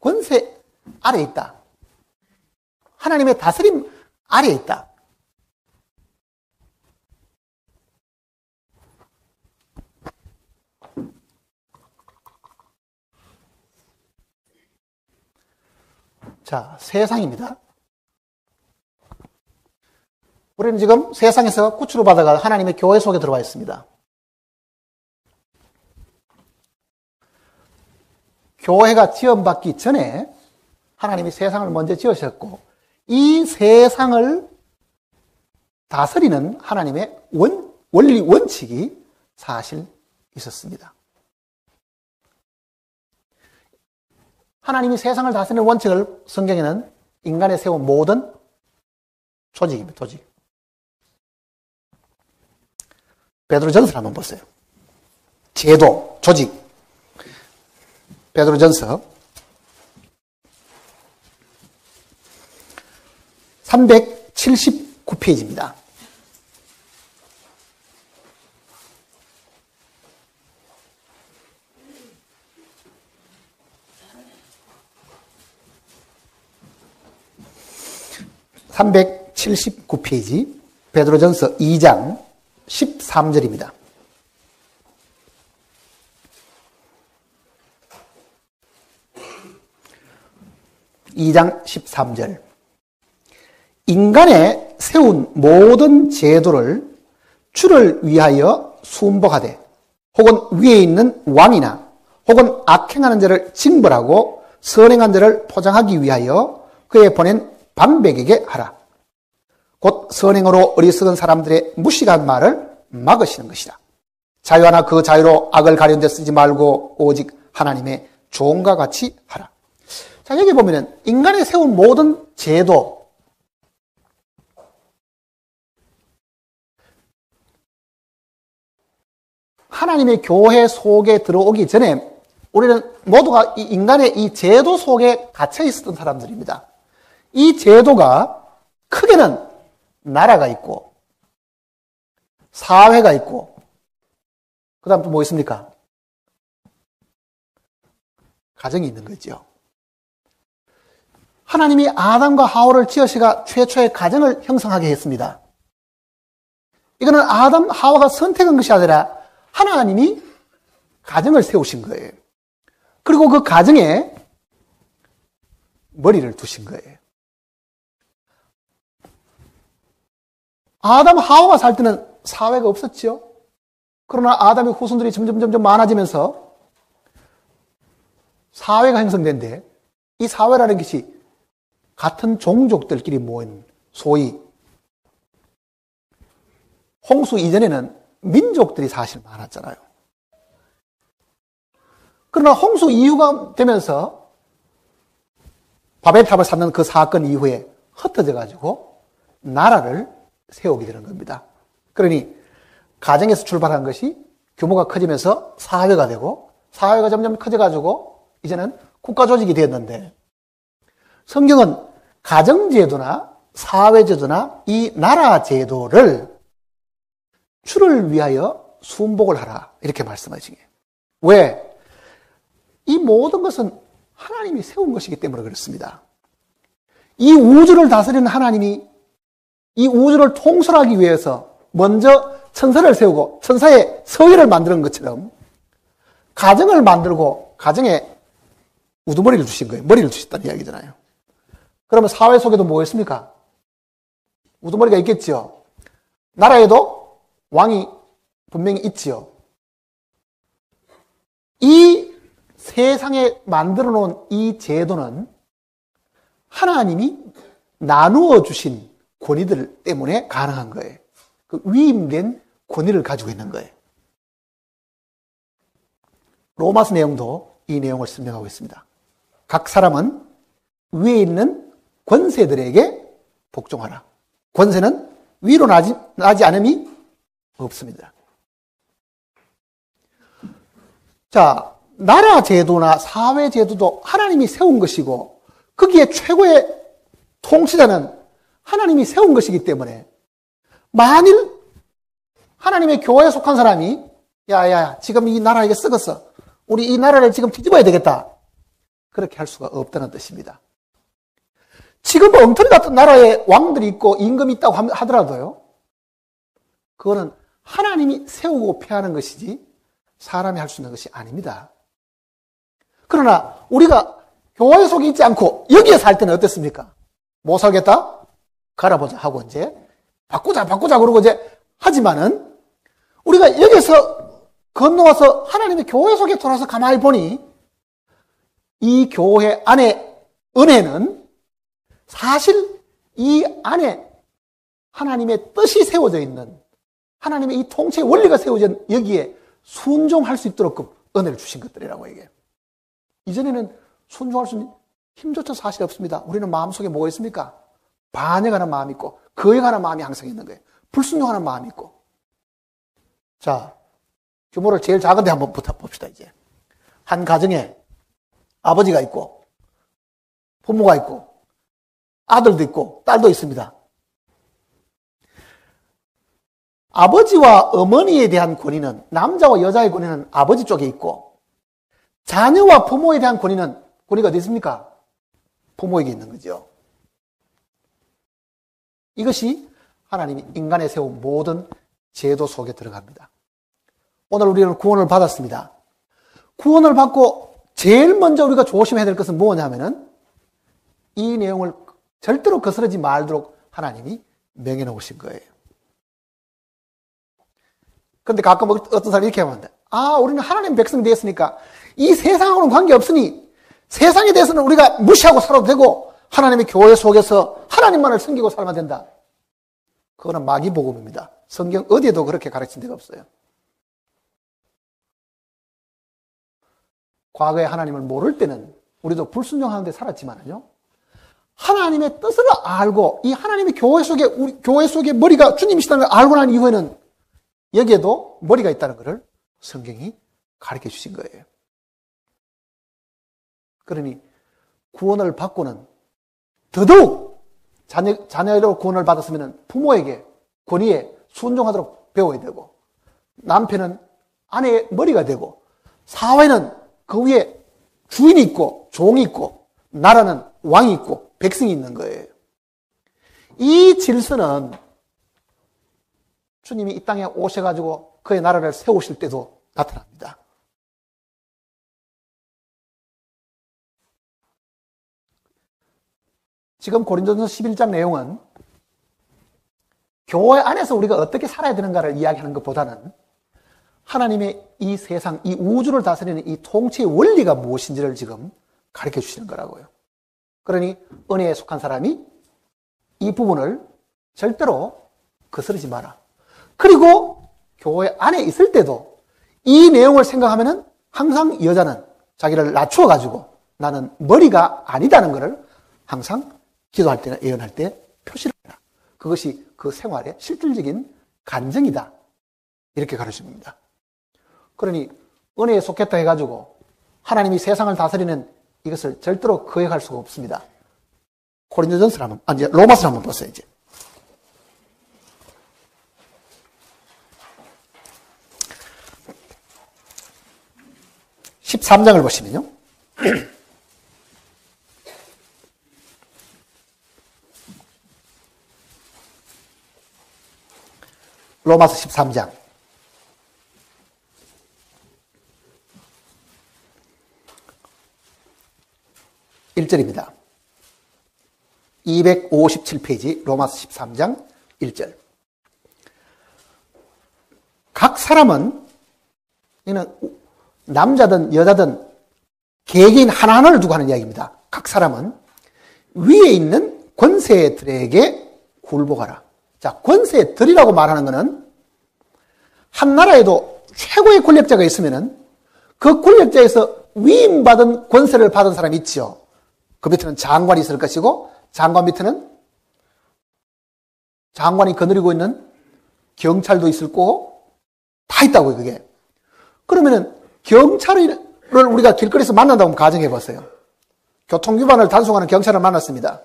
권세 아래에 있다. 하나님의 다스림 아래에 있다. 자, 세상입니다. 우리는 지금 세상에서 구출을 받아가 하나님의 교회 속에 들어와 있습니다. 교회가 지음받기 전에 하나님이 세상을 먼저 지으셨고 이 세상을 다스리는 하나님의 원리 원칙이 사실 있었습니다. 하나님이 세상을 다스리는 원칙을 성경에는 인간에 세운 모든 조직입니다. 조직. 베드로전서를 한번 보세요. 제도, 조직. 베드로전서 379페이지입니다. (379페이지) 베드로전서 2장 13절입니다. (2장 13절) 인간의 세운 모든 제도를 주를 위하여 순복하되 혹은 위에 있는 왕이나 혹은 악행하는 자를 징벌하고 선행한 자를 포장하기 위하여 그에 보낸 방백에게 하라. 곧 선행으로 어리석은 사람들의 무식한 말을 막으시는 것이다. 자유하나 그 자유로 악을 가려운 데 쓰지 말고 오직 하나님의 종과 같이 하라. 자, 여기 보면은 인간이 세운 모든 제도, 하나님의 교회 속에 들어오기 전에 우리는 모두가 이 인간의 이 제도 속에 갇혀 있었던 사람들입니다. 이 제도가 크게는 나라가 있고 사회가 있고 그 다음 또 뭐 있습니까? 가정이 있는 거죠. 하나님이 아담과 하와를 지으시가 최초의 가정을 형성하게 했습니다. 이거는 아담, 하와가 선택한 것이 아니라 하나님이 가정을 세우신 거예요. 그리고 그 가정에 머리를 두신 거예요. 아담, 하와가 살 때는 사회가 없었죠. 그러나 아담의 후손들이 점점 많아지면서 사회가 형성된데 이 사회라는 것이 같은 종족들끼리 모인 소위 홍수 이전에는 민족들이 사실 많았잖아요. 그러나 홍수 이후가 되면서 바벨탑을 쌓는 그 사건 이후에 흩어져 가지고 나라를 세우게 되는 겁니다. 그러니 가정에서 출발한 것이 규모가 커지면서 사회가 되고 사회가 점점 커져 가지고 이제는 국가 조직이 되었는데 성경은 가정제도나 사회제도나 이 나라제도를 주를 위하여 순복을 하라 이렇게 말씀하시게. 왜? 이 모든 것은 하나님이 세운 것이기 때문에 그렇습니다. 이 우주를 다스리는 하나님이 이 우주를 통솔하기 위해서 먼저 천사를 세우고 천사의 서열을 만드는 것처럼 가정을 만들고 가정에 우두머리를 주신 거예요. 머리를 주셨다는 이야기잖아요. 그러면 사회 속에도 뭐였습니까? 우두머리가 있겠지요. 나라에도 왕이 분명히 있지요. 이 세상에 만들어 놓은 이 제도는 하나님이 나누어 주신 권위들 때문에 가능한 거예요. 그 위임된 권위를 가지고 있는 거예요. 로마서 내용도 이 내용을 설명하고 있습니다. 각 사람은 위에 있는 권세들에게 복종하라. 권세는 위로 나지 않음이 없습니다. 자, 나라 제도나 사회 제도도 하나님이 세운 것이고 거기에 최고의 통치자는 하나님이 세운 것이기 때문에 만일 하나님의 교회에 속한 사람이 야야 지금 이 나라 이게 썩었어. 우리 이 나라를 지금 뒤집어야 되겠다. 그렇게 할 수가 없다는 뜻입니다. 지금 엉터리 같은 나라에 왕들이 있고 임금이 있다고 하더라도요. 그거는 하나님이 세우고 폐하는 것이지 사람이 할 수 있는 것이 아닙니다. 그러나 우리가 교회 속에 있지 않고 여기에 살 때는 어땠습니까? 못 살겠다? 갈아보자 하고 이제 바꾸자 그러고 이제 하지만은 우리가 여기서 건너와서 하나님의 교회 속에 돌아서 가만히 보니 이 교회 안에 은혜는 사실 이 안에 하나님의 뜻이 세워져 있는 하나님의 이 통치의 원리가 세워져 있는 여기에 순종할 수 있도록 은혜를 주신 것들이라고 이게. 이전에는 순종할 수 있는 힘조차 사실 없습니다. 우리는 마음속에 뭐가 있습니까? 반역하는 마음이 있고 거역하는 마음이 항상 있는 거예요. 불순종하는 마음이 있고. 자, 규모를 제일 작은 데 한번 봅시다 이제. 한 가정에 아버지가 있고 부모가 있고 아들도 있고 딸도 있습니다. 아버지와 어머니에 대한 권위는 남자와 여자의 권위는 아버지 쪽에 있고 자녀와 부모에 대한 권위가 어디 있습니까? 부모에게 있는 거죠. 이것이 하나님이 인간에 세운 모든 제도 속에 들어갑니다. 오늘 우리는 구원을 받았습니다. 구원을 받고 제일 먼저 우리가 조심해야 될 것은 뭐냐면은 이 내용을 절대로 거스르지 말도록 하나님이 명해 놓으신 거예요. 그런데 가끔 어떤 사람이 이렇게 하면 돼. 우리는 하나님 백성이 되었으니까 이 세상하고는 관계없으니 세상에 대해서는 우리가 무시하고 살아도 되고 하나님의 교회 속에서 하나님만을 섬기고 살면 된다. 그거는 마귀복음입니다. 성경 어디에도 그렇게 가르친 데가 없어요. 과거에 하나님을 모를 때는 우리도 불순종하는 데 살았지만요. 하나님의 뜻을 알고 이 하나님의 우리 교회 속에 머리가 주님이시다는 걸 알고 난 이후에는 여기에도 머리가 있다는 것을 성경이 가르쳐 주신 거예요. 그러니 구원을 받고는 더더욱 자녀로 구원을 받았으면 부모에게 권위에 순종하도록 배워야 되고, 남편은 아내의 머리가 되고, 사회는 그 위에 주인이 있고 종이 있고 나라는 왕이 있고 백성이 있는 거예요. 이 질서는 주님이 이 땅에 오셔가지고 그의 나라를 세우실 때도 나타납니다. 지금 고린도전서 11장 내용은 교회 안에서 우리가 어떻게 살아야 되는가를 이야기하는 것보다는 하나님의 이 세상, 이 우주를 다스리는 이 통치의 원리가 무엇인지를 지금 가르쳐 주시는 거라고요. 그러니 은혜에 속한 사람이 이 부분을 절대로 거스르지 마라. 그리고 교회 안에 있을 때도 이 내용을 생각하면은 항상 여자는 자기를 낮추어가지고 나는 머리가 아니다는 것을 항상 기도할 때나 예언할 때 표시를 해라. 그것이 그 생활의 실질적인 간증이다. 이렇게 가르치는 겁니다. 그러니 은혜에 속했다 해가지고 하나님이 세상을 다스리는 이것을 절대로 거역할 수가 없습니다. 고린도전서를 한번, 이제 로마서를 한번 보세요, 이제. (13장을) 보시면요. 로마서 13장. 1절입니다. 257페이지 로마서 13장 1절. 각 사람은, 이는 남자든 여자든 개개인 하나하나를 두고 하는 이야기입니다. 각 사람은 위에 있는 권세들에게 굴복하라. 자, 권세들이라고 말하는 것은 한 나라에도 최고의 권력자가 있으면은 그 권력자에서 위임받은 권세를 받은 사람이 있죠. 그 밑에는 장관이 있을 것이고, 장관 밑에는 장관이 거느리고 있는 경찰도 있을 거고, 다 있다고요, 그게. 그러면은 경찰을 우리가 길거리에서 만난다고 가정해 봤어요. 교통위반을 단속하는 경찰을 만났습니다.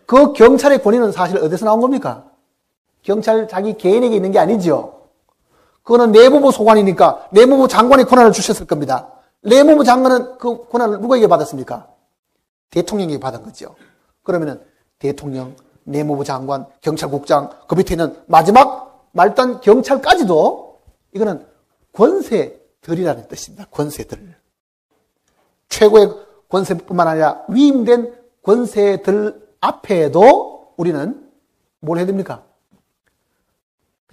그 경찰의 권위는 사실 어디서 나온 겁니까? 경찰 자기 개인에게 있는 게 아니죠. 그거는 내무부 소관이니까 내무부 장관이 권한을 주셨을 겁니다. 내무부 장관은 그 권한을 누구에게 받았습니까? 대통령에게 받은 거죠. 그러면은 대통령, 내무부 장관, 경찰국장, 그 밑에 있는 마지막 말단 경찰까지도 이거는 권세들이라는 뜻입니다. 권세들. 최고의 권세뿐만 아니라 위임된 권세들 앞에도 우리는 뭘 해야 됩니까?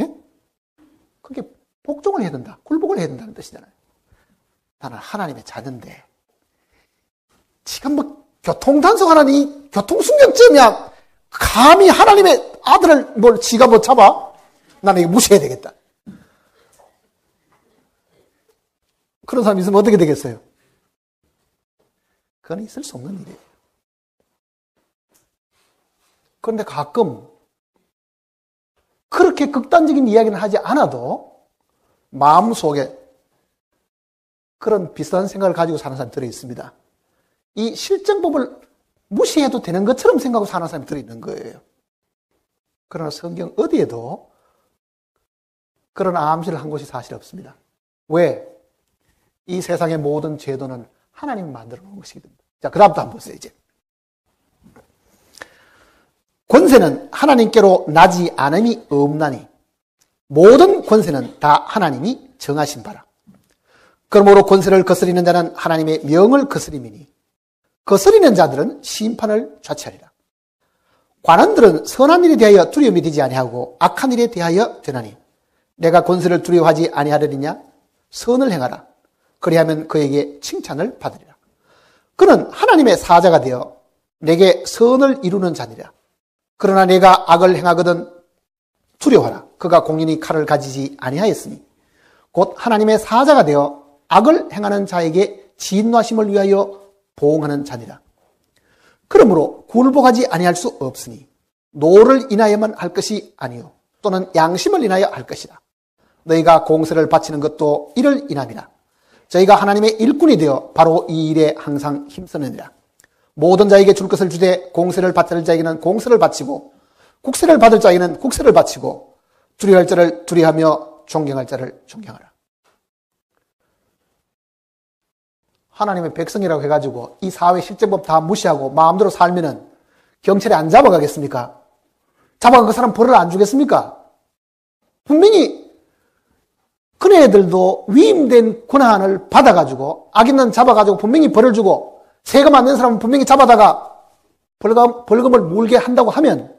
예? 그게 복종을 해야 된다. 굴복을 해야 된다는 뜻이잖아요. 나는 하나님의 자녀인데 지금 뭐 교통단속하는 이 교통순경증이야 감히 하나님의 아들을 지가 뭐 잡아? 나는 이거 무시해야 되겠다. 그런 사람이 있으면 어떻게 되겠어요? 그건 있을 수 없는 일이에요. 그런데 가끔 그렇게 극단적인 이야기는 하지 않아도 마음속에 그런 비슷한 생각을 가지고 사는 사람이 들어있습니다. 이 실정법을 무시해도 되는 것처럼 생각하고 사는 사람이 들어있는 거예요. 그러나 성경 어디에도 그런 암시를 한 곳이 사실 없습니다. 왜? 이 세상의 모든 제도는 하나님이 만들어 놓은 것이기 때문에. 자, 그 다음부터 한번 보세요, 이제. 권세는 하나님께로 나지 않음이 없나니 모든 권세는 다 하나님이 정하신 바라. 그러므로 권세를 거스리는 자는 하나님의 명을 거스림이니 거스리는 자들은 심판을 자취하리라. 관원들은 선한 일에 대하여 두려움이 되지 아니하고 악한 일에 대하여 되나니 내가 권세를 두려워하지 아니하려니냐? 선을 행하라. 그리하면 그에게 칭찬을 받으리라. 그는 하나님의 사자가 되어 내게 선을 이루는 자니라. 그러나 내가 악을 행하거든 두려워하라. 그가 공인이 칼을 가지지 아니하였으니 곧 하나님의 사자가 되어 악을 행하는 자에게 진노하심을 위하여 보응하는 자니라. 그러므로 굴복하지 아니할 수 없으니 노를 인하여만 할 것이 아니요 또는 양심을 인하여 할 것이다. 너희가 공세를 바치는 것도 이를 인함이라. 저희가 하나님의 일꾼이 되어 바로 이 일에 항상 힘쓰느니라. 모든 자에게 줄 것을 주되 공세를 받을 자에게는 공세를 바치고 국세를 받을 자에게는 국세를 바치고 두려워할 자를 두려워하며 존경할 자를 존경하라. 하나님의 백성이라고 해가지고 이 사회 실제법 다 무시하고 마음대로 살면은 경찰에 안 잡아가겠습니까? 잡아간 그 사람 벌을 안 주겠습니까? 분명히 그네들도 위임된 권한을 받아가지고 악인은 잡아가지고 분명히 벌을 주고 세금 안 낸 사람은 분명히 잡아다가 벌금을 물게 한다고 하면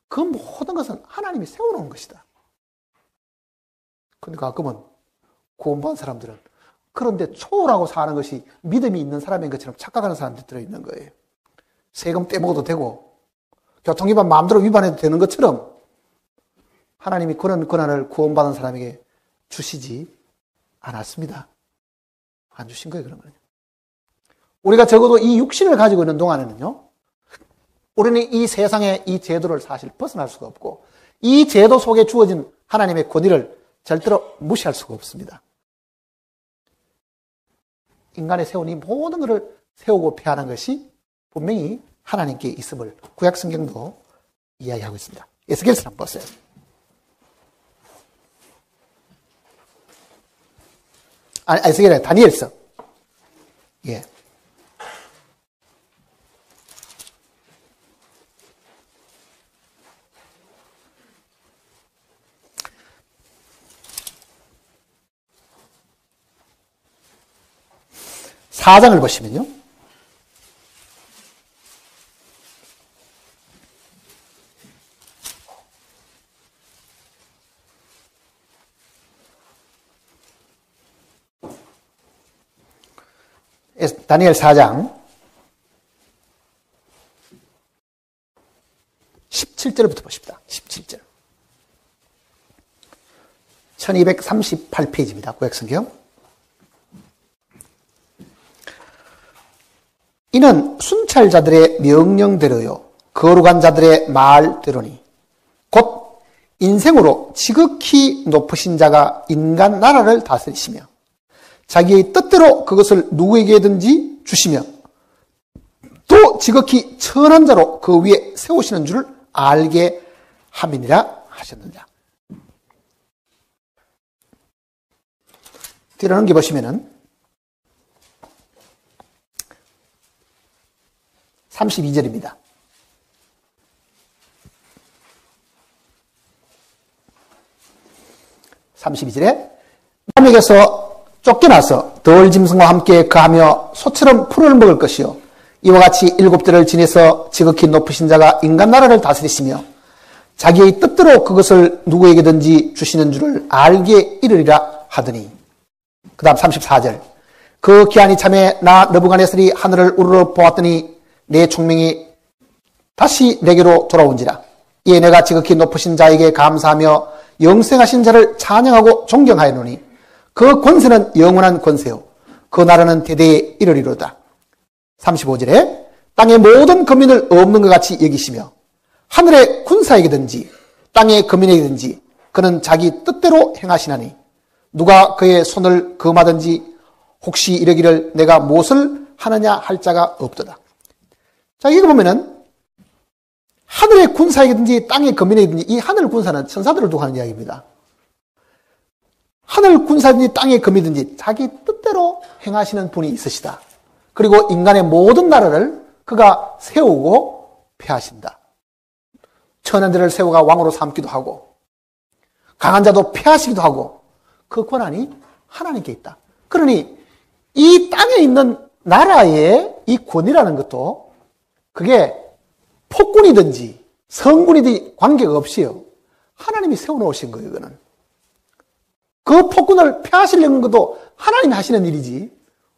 그 모든 것은 하나님이 세워놓은 것이다. 그런데 가끔은 구원받은 사람들은 그런데 초월하고 사는 것이 믿음이 있는 사람인 것처럼 착각하는 사람들이 들어있는 거예요. 세금 떼먹어도 되고 교통위반 마음대로 위반해도 되는 것처럼 하나님이 그런 권한을 구원받은 사람에게 주시지 않았습니다. 안 주신 거예요, 그런 거는요. 우리가 적어도 이 육신을 가지고 있는 동안에는요, 우리는 이 세상의 이 제도를 사실 벗어날 수가 없고 이 제도 속에 주어진 하나님의 권위를 절대로 무시할 수가 없습니다. 인간이 세운 이 모든 것을 세우고 폐하는 것이 분명히 하나님께 있음을 구약 성경도 이야기하고 있습니다. 에스겔서 한번 보세요. 에스겔이 아니라 다니엘서. 예. 사장을 보시면요. 다니엘 4장 17절부터 보십니다. 17절. 1238페이지입니다. 구약성경. 이는 순찰자들의 명령대로요 거룩한 자들의 말대로니 곧 인생으로 지극히 높으신 자가 인간 나라를 다스리시며 자기의 뜻대로 그것을 누구에게든지 주시며 또 지극히 천한 자로 그 위에 세우시는 줄을 알게 함이니라 하셨느니라. 뒤로 넘겨보시면은 32절입니다. 32절에 남에게서 쫓겨나서 덜 짐승과 함께 거하며 소처럼 풀을 먹을 것이요 이와 같이 7대를 지내서 지극히 높으신 자가 인간 나라를 다스리시며 자기의 뜻대로 그것을 누구에게든지 주시는 줄을 알게 이르리라 하더니 그 다음 34절 그 기한이 참에 나 느부갓네살이 하늘을 우러러 보았더니 내 총명이 다시 내게로 돌아온지라. 이에 내가 지극히 높으신 자에게 감사하며 영생하신 자를 찬양하고 존경하였노니 그 권세는 영원한 권세요 그 나라는 대대에 이르리로다. 35절에 땅의 모든 거민을 없는 것 같이 여기시며 하늘의 군사에게든지 땅의 거민에게든지 그는 자기 뜻대로 행하시나니 누가 그의 손을 금하든지 혹시 이르기를 내가 무엇을 하느냐 할 자가 없도다. 자, 이거 보면은 하늘의 군사에게든지 땅의 거민에게든지 이 하늘 군사는 천사들을 두고 하는 이야기입니다. 하늘 군사든지 땅의 거민이든지 자기 뜻대로 행하시는 분이 있으시다. 그리고 인간의 모든 나라를 그가 세우고 폐하신다. 천한들을 세우가 왕으로 삼기도 하고 강한 자도 폐하시기도 하고 그 권한이 하나님께 있다. 그러니 이 땅에 있는 나라의 이 권위라는 것도 그게 폭군이든지 성군이든지 관계가 없이요. 하나님이 세워놓으신 거예요. 이거는. 그 폭군을 폐하시려는 것도 하나님이 하시는 일이지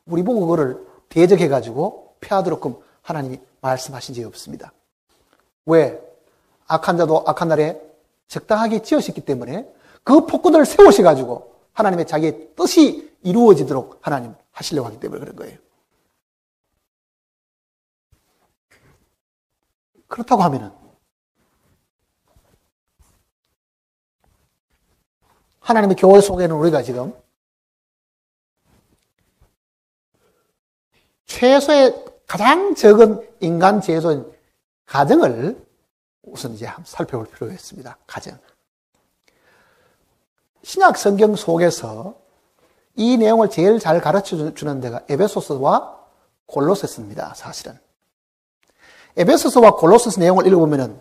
우리 보고 그거를 대적해가지고 폐하도록끔 하나님이 말씀하신 적이 없습니다. 왜? 악한 자도 악한 날에 적당하게 지으셨기 때문에 그 폭군을 세우셔가지고 하나님의 자기의 뜻이 이루어지도록 하나님 하시려고 하기 때문에 그런 거예요. 그렇다고 하면은 하나님의 교회 속에는 우리가 지금 최소의 가장 적은 인간 제도인 가정을 우선 이제 한번 살펴볼 필요가 있습니다. 가정. 신약 성경 속에서 이 내용을 제일 잘 가르쳐 주는 데가 에베소서와 골로새서입니다. 사실은. 에베소서와 골로새서 내용을 읽어보면은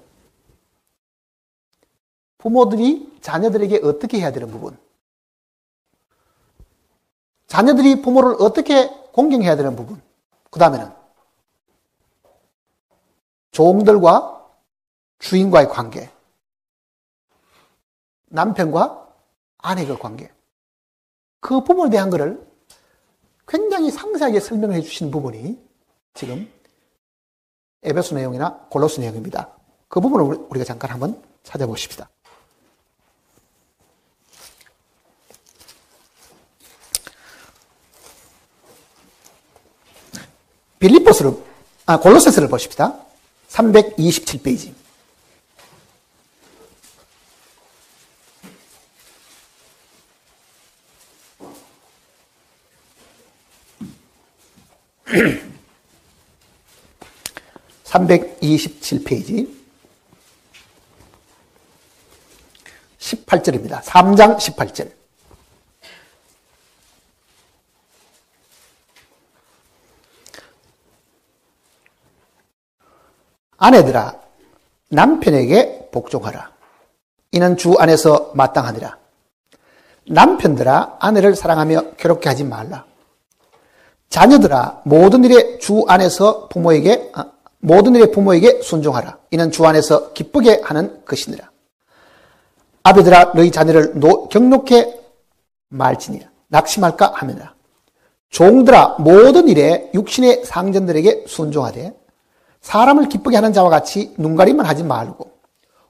부모들이 자녀들에게 어떻게 해야 되는 부분, 자녀들이 부모를 어떻게 공경해야 되는 부분, 그 다음에는 종들과 주인과의 관계, 남편과 아내의 관계, 그 부분에 대한 것을 굉장히 상세하게 설명해 주시는 부분이 지금 에베소 내용이나 골로새 내용입니다. 그 부분을 우리가 잠깐 한번 찾아보십시다. 골로새서를 보십시다. 327페이지. (327페이지) 18절입니다. 3장 18절. 아내들아 남편에게 복종하라. 이는 주 안에서 마땅하니라. 남편들아 아내를 사랑하며 괴롭게 하지 말라. 자녀들아 모든 일에 부모에게 순종하라. 이는 주 안에서 기쁘게 하는 것이니라. 아비들아 너희 자녀를 경록해 말지니라. 낙심할까 하느니라. 종들아 모든 일에 육신의 상전들에게 순종하되 사람을 기쁘게 하는 자와 같이 눈가림만 하지 말고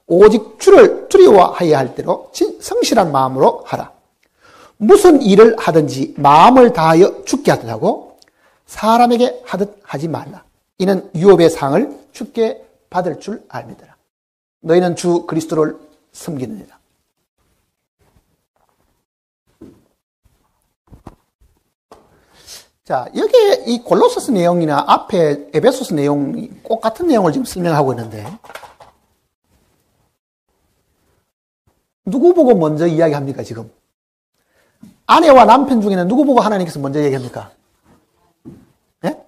오직 주를 두려워하여야 할 대로 성실한 마음으로 하라. 무슨 일을 하든지 마음을 다하여 주께 하더라고 사람에게 하듯 하지 말라. 이는 유업의 상을 주께 받을 줄 알미더라. 너희는 주 그리스도를 섬기느니라. 자, 여기에 이 골로새서 내용이나 앞에 에베소서 내용이 꼭 같은 내용을 지금 설명하고 있는데, 누구 보고 먼저 이야기합니까, 지금? 아내와 남편 중에는 누구 보고 하나님께서 먼저 얘기합니까? 예?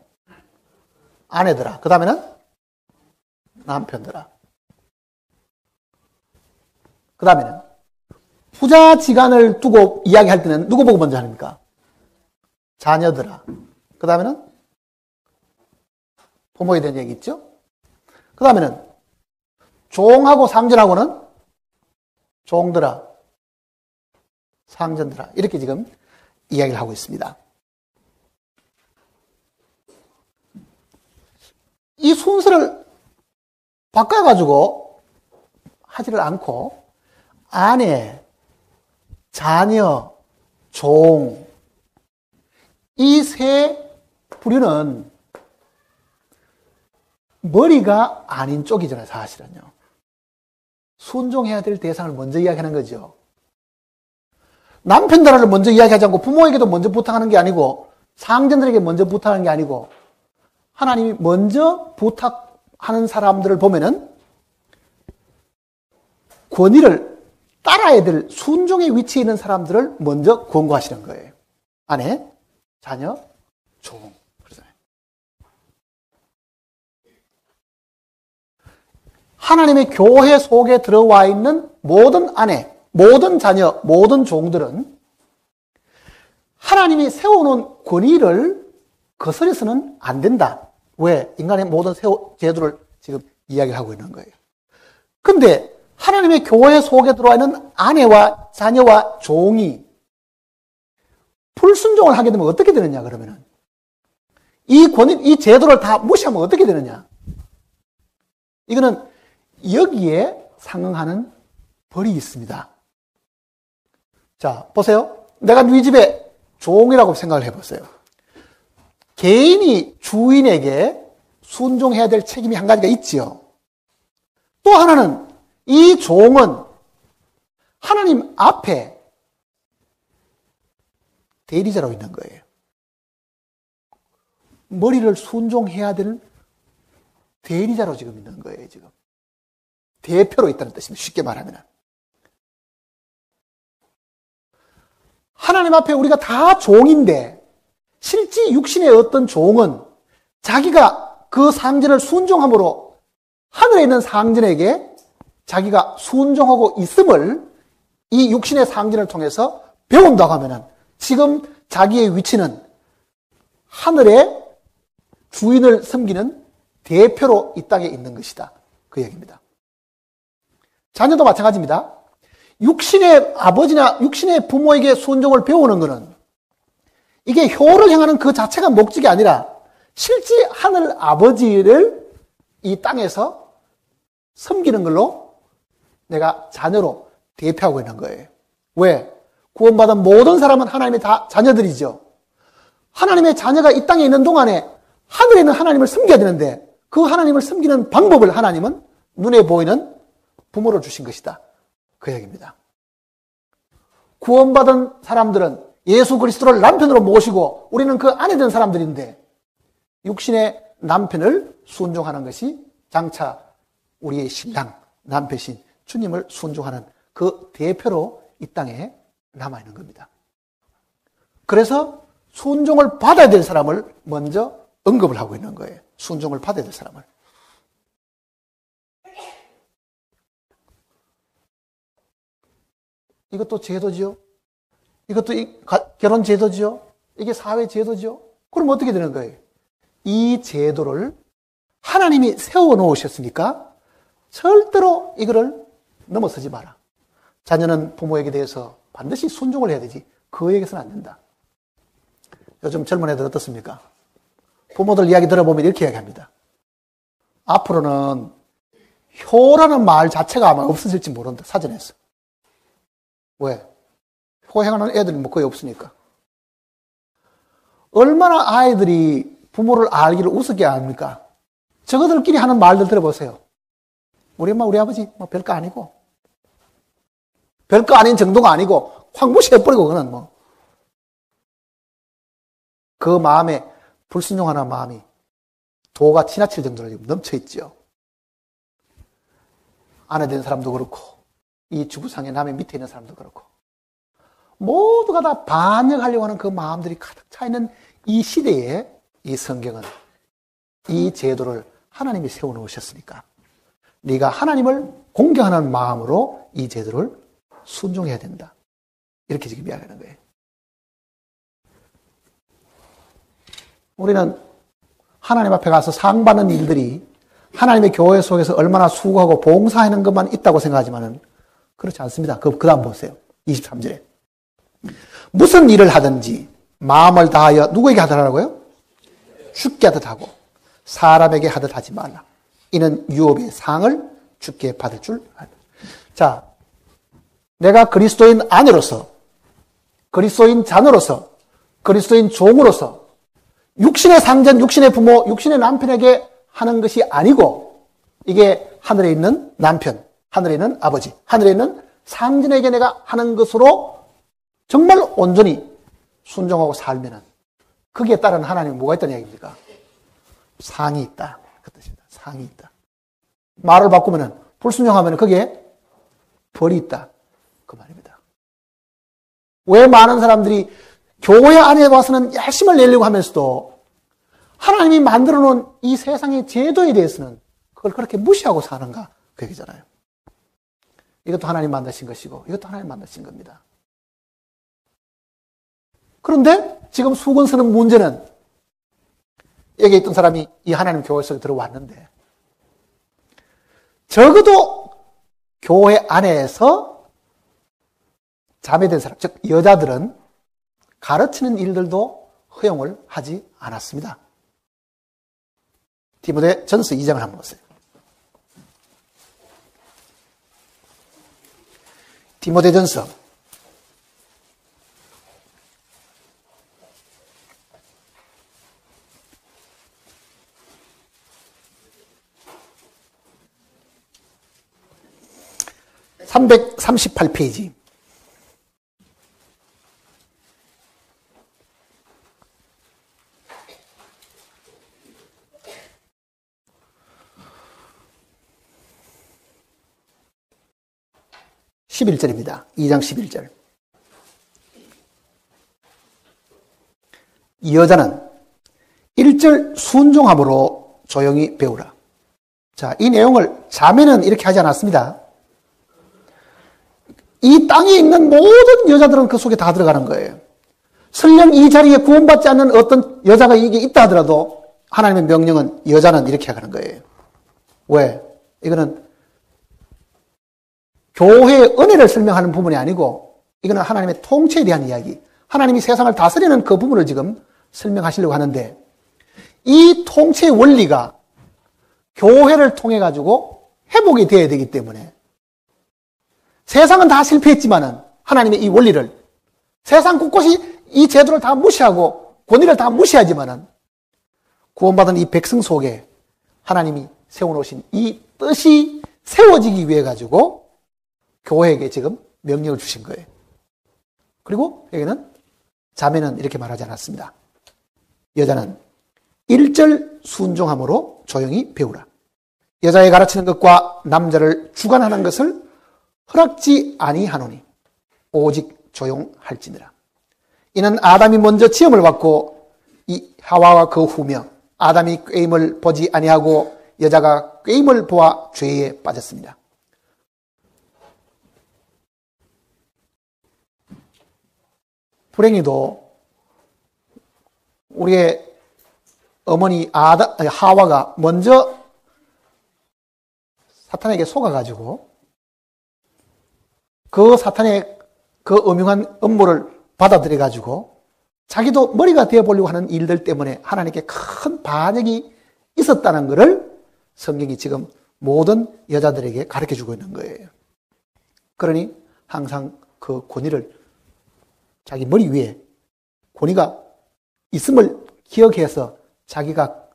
아내들아. 그 다음에는 남편들아. 그 다음에는 부자지간을 두고 이야기할 때는 누구 보고 먼저 합니까? 자녀들아. 그 다음에는 부모에 대한 얘기 있죠? 그 다음에는 종하고 상전하고는 종들아, 상전들아. 이렇게 지금 이야기를 하고 있습니다. 이 순서를 바꿔가지고 하지를 않고 아내, 자녀, 종, 이 세 부류는 머리가 아닌 쪽이잖아요, 사실은요. 순종해야 될 대상을 먼저 이야기하는 거죠. 남편들을 먼저 이야기하지 않고 부모에게도 먼저 부탁하는 게 아니고 상전들에게 먼저 부탁하는 게 아니고 하나님이 먼저 부탁하는 사람들을 보면은 권위를 따라야 될 순종의 위치에 있는 사람들을 먼저 권고하시는 거예요. 아내, 자녀, 종. 하나님의 교회 속에 들어와 있는 모든 아내, 모든 자녀, 모든 종들은 하나님이 세워놓은 권위를 거스려서는 안 된다. 왜? 인간의 모든 제도를 지금 이야기하고 있는 거예요. 근데 하나님의 교회 속에 들어와 있는 아내와 자녀와 종이 불순종을 하게 되면 어떻게 되느냐, 그러면은. 이 제도를 다 무시하면 어떻게 되느냐. 이거는 여기에 상응하는 벌이 있습니다. 자, 보세요. 내가 네 집에 종이라고 생각을 해보세요. 개인이 주인에게 순종해야 될 책임이 한 가지가 있지요. 또 하나는 이 종은 하나님 앞에 대리자로 있는 거예요. 머리를 순종해야 되는 대리자로 지금 있는 거예요, 지금. 대표로 있다는 뜻입니다. 쉽게 말하면. 하나님 앞에 우리가 다 종인데, 실제 육신의 어떤 종은 자기가 그 상전을 순종함으로 하늘에 있는 상전에게 자기가 순종하고 있음을 이 육신의 상전을 통해서 배운다고 하면은 지금 자기의 위치는 하늘의 주인을 섬기는 대표로 이 땅에 있는 것이다. 그 얘기입니다. 자녀도 마찬가지입니다. 육신의 아버지나 육신의 부모에게 순종을 배우는 것은 이게 효를 행하는 그 자체가 목적이 아니라 실제 하늘 아버지를 이 땅에서 섬기는 걸로 내가 자녀로 대표하고 있는 거예요. 왜? 구원받은 모든 사람은 하나님의 다 자녀들이죠. 하나님의 자녀가 이 땅에 있는 동안에 하늘에 있는 하나님을 섬겨야 되는데 그 하나님을 섬기는 방법을 하나님은 눈에 보이는 부모를 주신 것이다. 그 얘기입니다. 구원받은 사람들은 예수 그리스도를 남편으로 모시고 우리는 그 안에 든 사람들인데 육신의 남편을 순종하는 것이 장차 우리의 신랑, 남편신 주님을 순종하는 그 대표로 이 땅에 남아있는 겁니다. 그래서 순종을 받아야 될 사람을 먼저 언급을 하고 있는 거예요. 순종을 받아야 될 사람을. 이것도 제도지요. 이것도 결혼 제도지요. 이게 사회 제도지요. 그럼 어떻게 되는 거예요? 이 제도를 하나님이 세워놓으셨으니까 절대로 이거를 넘어서지 마라. 자녀는 부모에게 대해서 반드시 순종을 해야 되지. 그에게서는 안 된다. 요즘 젊은 애들 어떻습니까? 부모들 이야기 들어보면 이렇게 이야기합니다. 앞으로는 효라는 말 자체가 아마 없어질지 모른다. 사전에서. 왜? 효행하는 애들이 뭐 거의 없으니까. 얼마나 아이들이 부모를 알기를 우습게 합니까? 저거들끼리 하는 말들 들어보세요. 우리 엄마, 우리 아버지, 뭐 별거 아니고. 별거 아닌 정도가 아니고, 확 무시해버리고, 그는 뭐. 그 마음에 불순종하는 마음이 도가 지나칠 정도로 지금 넘쳐있죠. 아내 된 사람도 그렇고, 이 주부상의 남의 밑에 있는 사람도 그렇고, 모두가 다 반역하려고 하는 그 마음들이 가득 차 있는 이 시대에 이 성경은 이 제도를 하나님이 세워놓으셨으니까 네가 하나님을 공경하는 마음으로 이 제도를 순종해야 된다. 이렇게 지금 이야기하는 거예요. 우리는 하나님 앞에 가서 상 받는 일들이 하나님의 교회 속에서 얼마나 수고하고 봉사하는 것만 있다고 생각하지만은 그렇지 않습니다. 그 다음 보세요. 23절에. 무슨 일을 하든지 마음을 다하여 누구에게 하더라고요? 주께 하듯 하고 사람에게 하듯 하지 말라. 이는 유업의 상을 주께 받을 줄 알라. 자, 내가 그리스도인 아내로서, 그리스도인 자녀로서, 그리스도인 종으로서 육신의 상전, 육신의 부모, 육신의 남편에게 하는 것이 아니고 이게 하늘에 있는 남편, 하늘에 있는 아버지, 하늘에 있는 상전에게 내가 하는 것으로 정말 온전히 순종하고 살면은 거기에 따른 하나님은 뭐가 있다는 얘기입니까? 상이 있다. 그 뜻입니다. 상이 있다. 말을 바꾸면은 불순종하면은 거기에 벌이 있다. 그 말입니다. 왜 많은 사람들이 교회 안에 와서는 열심을 내려고 하면서도 하나님이 만들어 놓은 이 세상의 제도에 대해서는 그걸 그렇게 무시하고 사는가? 그 얘기잖아요. 이것도 하나님 만드신 것이고 이것도 하나님 만드신 겁니다. 그런데 지금 수건 쓰는 문제는 여기 있던 사람이 이 하나님 교회 속에 들어왔는데 적어도 교회 안에서 자매된 사람, 즉 여자들은 가르치는 일들도 허용을 하지 않았습니다. 디모데 전서 2장을 한번 보세요. 디모데 전서 338페이지. 11절입니다. 2장 11절. 여자는 1절 순종함으로 조용히 배우라. 자, 이 내용을 자매는 이렇게 하지 않았습니다. 이 땅에 있는 모든 여자들은 그 속에 다 들어가는 거예요. 설령 이 자리에 구원받지 않는 어떤 여자가 이게 있다 하더라도 하나님의 명령은 여자는 이렇게 하는 거예요. 왜? 이거는 교회의 은혜를 설명하는 부분이 아니고 이거는 하나님의 통치에 대한 이야기. 하나님이 세상을 다스리는 그 부분을 지금 설명하시려고 하는데 이 통치의 원리가 교회를 통해 가지고 회복이 되어야 되기 때문에 세상은 다 실패했지만은 하나님의 이 원리를 세상 곳곳이 이 제도를 다 무시하고 권위를 다 무시하지만은 구원받은 이 백성 속에 하나님이 세워놓으신 이 뜻이 세워지기 위해 가지고 교회에게 지금 명령을 주신 거예요. 그리고 여기는 자매는 이렇게 말하지 않았습니다. 여자는 1절 순종함으로 조용히 배우라. 여자에 가르치는 것과 남자를 주관하는 것을 허락지 아니하노니 오직 조용할지니라. 이는 아담이 먼저 지음을 받고 이 하와와 그 후며 아담이 꾀임을 보지 아니하고 여자가 꾀임을 보아 죄에 빠졌습니다. 불행히도 우리의 어머니 하와가 먼저 사탄에게 속아가지고 그 사탄의 그 음흉한 음모를 받아들여가지고 자기도 머리가 되어보려고 하는 일들 때문에 하나님께 큰 반역이 있었다는 것을 성경이 지금 모든 여자들에게 가르쳐주고 있는 거예요. 그러니 항상 그 권위를 자기 머리 위에 권위가 있음을 기억해서 자기가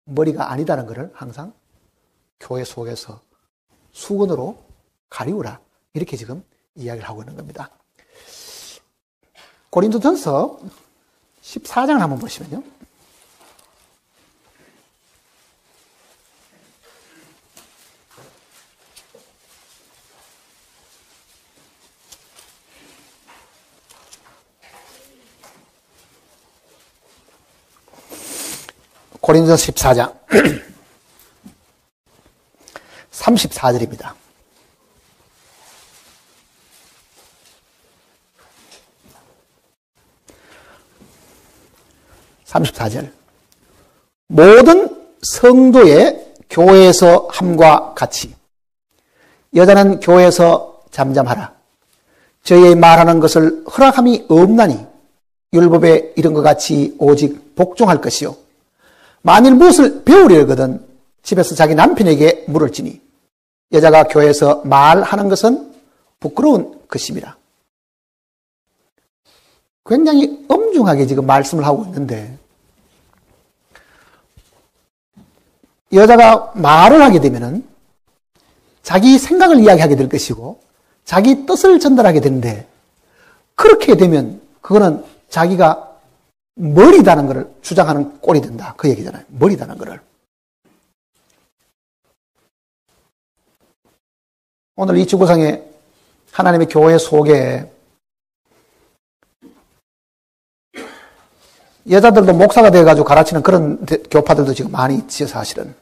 머리가 아니다는 것을 항상 교회 속에서 수건으로 가리우라. 이렇게 지금 이야기를 하고 있는 겁니다. 고린도전서 14장을 한번 보시면요. 고린도전서 14장 34절입니다. 모든 성도의 교회에서 함과 같이 여자는 교회에서 잠잠하라. 저희의 말하는 것을 허락함이 없나니 율법에 이런 것 같이 오직 복종할 것이요. 만일 무엇을 배우려거든 집에서 자기 남편에게 물을지니 여자가 교회에서 말하는 것은 부끄러운 것입니다. 굉장히 엄중하게 지금 말씀을 하고 있는데 여자가 말을 하게 되면은 자기 생각을 이야기하게 될 것이고 자기 뜻을 전달하게 되는데 그렇게 되면 그거는 자기가 머리다는 것을 주장하는 꼴이 된다. 그 얘기잖아요. 머리다는 것을. 오늘 이 지구상에 하나님의 교회 속에 여자들도 목사가 되어가지고 가르치는 그런 교파들도 지금 많이 있지요, 사실은.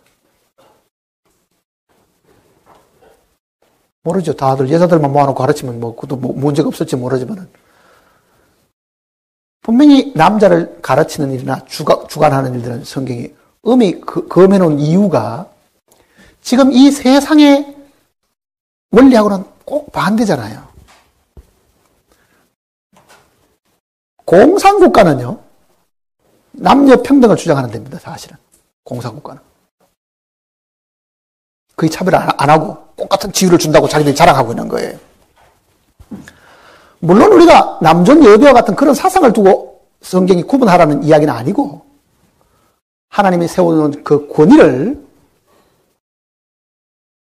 모르죠. 다들 여자들만 모아놓고 가르치면 그것도 문제가 없을지 모르지만은. 분명히 남자를 가르치는 일이나 주관하는 일들은 성경이 엄히 금해놓은 이유가 지금 이 세상의 원리하고는 꼭 반대잖아요. 공산국가는요, 남녀 평등을 주장하는 데입니다, 사실은. 공산국가는. 거의 차별을 안 하고 똑같은 지위를 준다고 자기들이 자랑하고 있는 거예요. 물론 우리가 남존 여비와 같은 그런 사상을 두고 성경이 구분하라는 이야기는 아니고 하나님이 세워놓은 그 권위를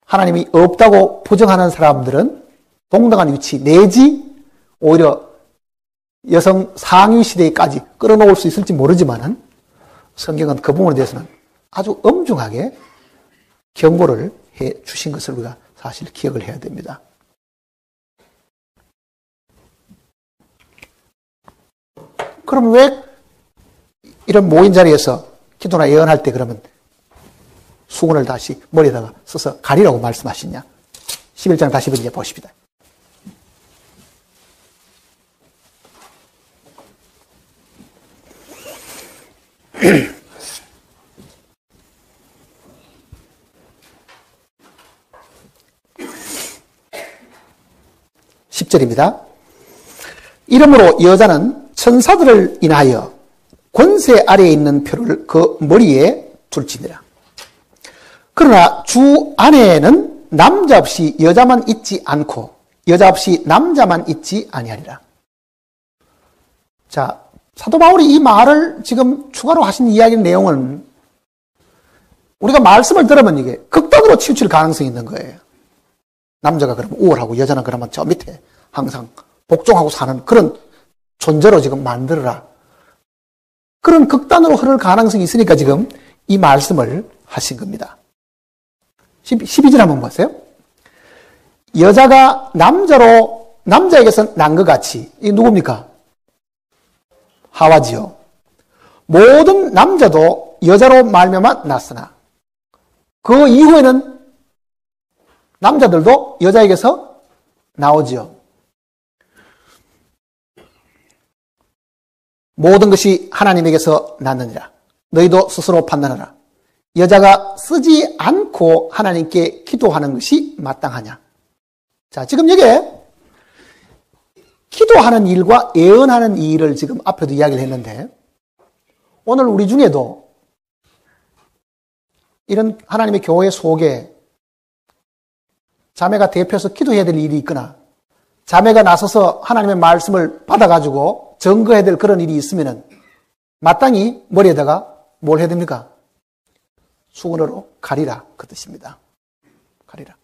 하나님이 없다고 부정하는 사람들은 동등한 위치 내지 오히려 여성 상위 시대까지 끌어놓을 수 있을지 모르지만은 성경은 그 부분에 대해서는 아주 엄중하게 경고를 해 주신 것을 우리가 사실 기억을 해야 됩니다. 그럼 왜 이런 모인 자리에서 기도나 예언할 때 그러면 수건을 다시 머리에다가 써서 가리라고 말씀하시냐? 11장 다시 이제 보십니다. (10절입니다) 이러므로 여자는 천사들을 인하여 권세 아래에 있는 표를 그 머리에 둘지니라. 그러나 주 안에는 남자 없이 여자만 있지 않고 여자 없이 남자만 있지 아니하리라. 자, 사도 바울이 이 말을 지금 추가로 하신 이야기 내용은 우리가 말씀을 들으면 이게 극단으로 치우칠 가능성이 있는 거예요. 남자가 그러면 우월하고 여자는 그러면 저 밑에 항상 복종하고 사는 그런 존재로 지금 만들어라. 그런 극단으로 흐를 가능성이 있으니까 지금 이 말씀을 하신 겁니다. 12절 한번 보세요. 여자가 남자에게서 난 것 같이, 이게 누굽니까? 하와지요. 모든 남자도 여자로 말미암아 났으나 그 이후에는 남자들도 여자에게서 나오지요. 모든 것이 하나님에게서 났느니라. 너희도 스스로 판단하라. 여자가 쓰지 않고 하나님께 기도하는 것이 마땅하냐. 자, 지금 여기에 기도하는 일과 예언하는 일을 지금 앞에도 이야기를 했는데 오늘 우리 중에도 이런 하나님의 교회 속에 자매가 대표해서 기도해야 될 일이 있거나 자매가 나서서 하나님의 말씀을 받아가지고 증거해야 될 그런 일이 있으면은 마땅히 머리에다가 뭘 해야 됩니까? 수건으로 가리라 그 뜻입니다. 가리라.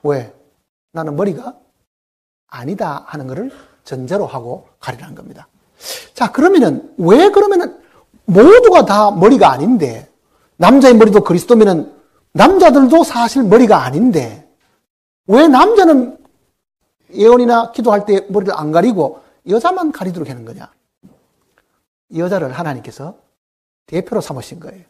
왜? 나는 머리가 아니다 하는 것을 전제로 하고 가리라는 겁니다. 자, 그러면은 왜 그러면은 모두가 다 머리가 아닌데 남자의 머리도 그리스도면은 남자들도 사실 머리가 아닌데 왜 남자는 예언이나 기도할 때 머리를 안 가리고 여자만 가리도록 하는 거냐? 여자를 하나님께서 대표로 삼으신 거예요.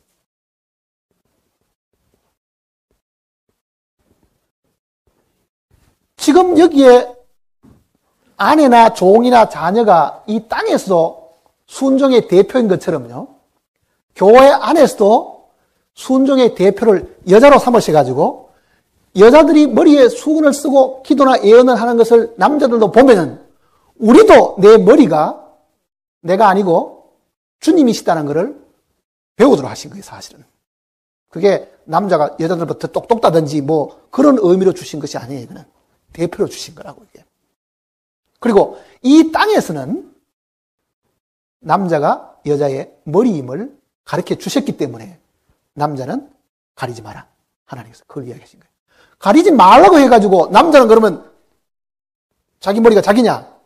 지금 여기에 아내나 종이나 자녀가 이 땅에서 순종의 대표인 것처럼요. 교회 안에서도 순종의 대표를 여자로 삼으셔가지고 여자들이 머리에 수건을 쓰고 기도나 예언을 하는 것을 남자들도 보면은 우리도 내 머리가 내가 아니고 주님이시다는 것을 배우도록 하신 거예요, 사실은. 그게 남자가 여자들부터 똑똑 따든지 뭐 그런 의미로 주신 것이 아니에요, 이거는. 대표로 주신 거라고, 이게. 그리고 이 땅에서는 남자가 여자의 머리임을 가르쳐 주셨기 때문에 남자는 가리지 마라. 하나님께서 그걸 이야기하신 거예요. 가리지 말라고 해가지고 남자는 그러면 자기 머리가 자기냐?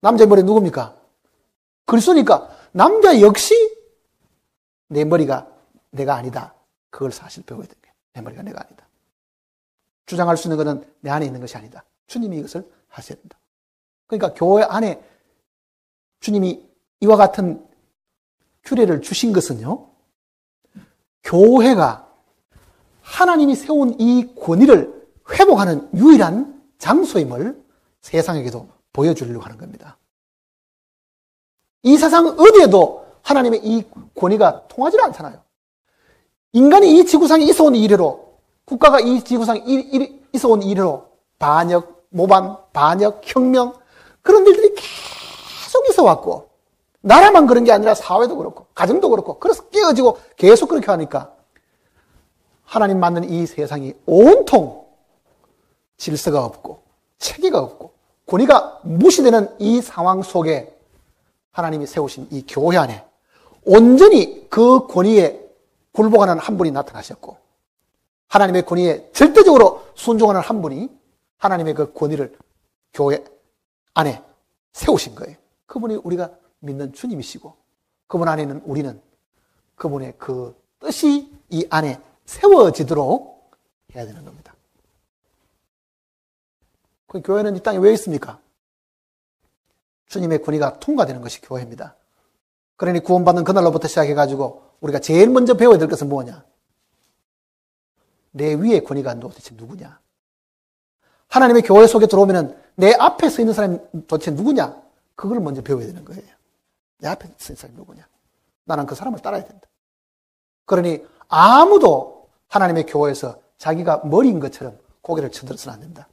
남자의 머리 누굽니까? 그리스도니까 남자 역시 내 머리가 내가 아니다. 그걸 사실 배워야 되는 거예요. 내 머리가 내가 아니다. 주장할 수 있는 것은 내 안에 있는 것이 아니다. 주님이 이것을 하셔야 된다. 그러니까 교회 안에 주님이 이와 같은 규례를 주신 것은요. 교회가 하나님이 세운 이 권위를 회복하는 유일한 장소임을 세상에게도 보여주려고 하는 겁니다. 이 세상 어디에도 하나님의 이 권위가 통하지 않잖아요. 인간이 이 지구상에 있어온 이래로, 국가가 이 지구상에 있어온 이래로 반역, 모반, 반역, 혁명 그런 일들이 계속 있어왔고 나라만 그런 게 아니라 사회도 그렇고 가정도 그렇고 그래서 깨어지고 계속 그렇게 하니까 하나님 만든 이 세상이 온통 질서가 없고 체계가 없고 권위가 무시되는 이 상황 속에 하나님이 세우신 이 교회 안에 온전히 그 권위에 굴복하는 한 분이 나타나셨고 하나님의 권위에 절대적으로 순종하는 한 분이 하나님의 그 권위를 교회 안에 세우신 거예요. 그분이 우리가 믿는 주님이시고 그분 안에는 우리는 그분의 그 뜻이 이 안에 세워지도록 해야 되는 겁니다. 그 교회는 이 땅에 왜 있습니까? 주님의 권위가 통과되는 것이 교회입니다. 그러니 구원받는 그날로부터 시작해가지고 우리가 제일 먼저 배워야 될 것은 뭐냐? 내 위에 권위가 도대체 누구냐? 하나님의 교회 속에 들어오면 내 앞에 서 있는 사람이 도대체 누구냐? 그걸 먼저 배워야 되는 거예요. 내 앞에 서 있는 사람이 누구냐? 나는 그 사람을 따라야 된다. 그러니 아무도 하나님의 교회에서 자기가 머리인 것처럼 고개를 쳐들어서는 안 된다.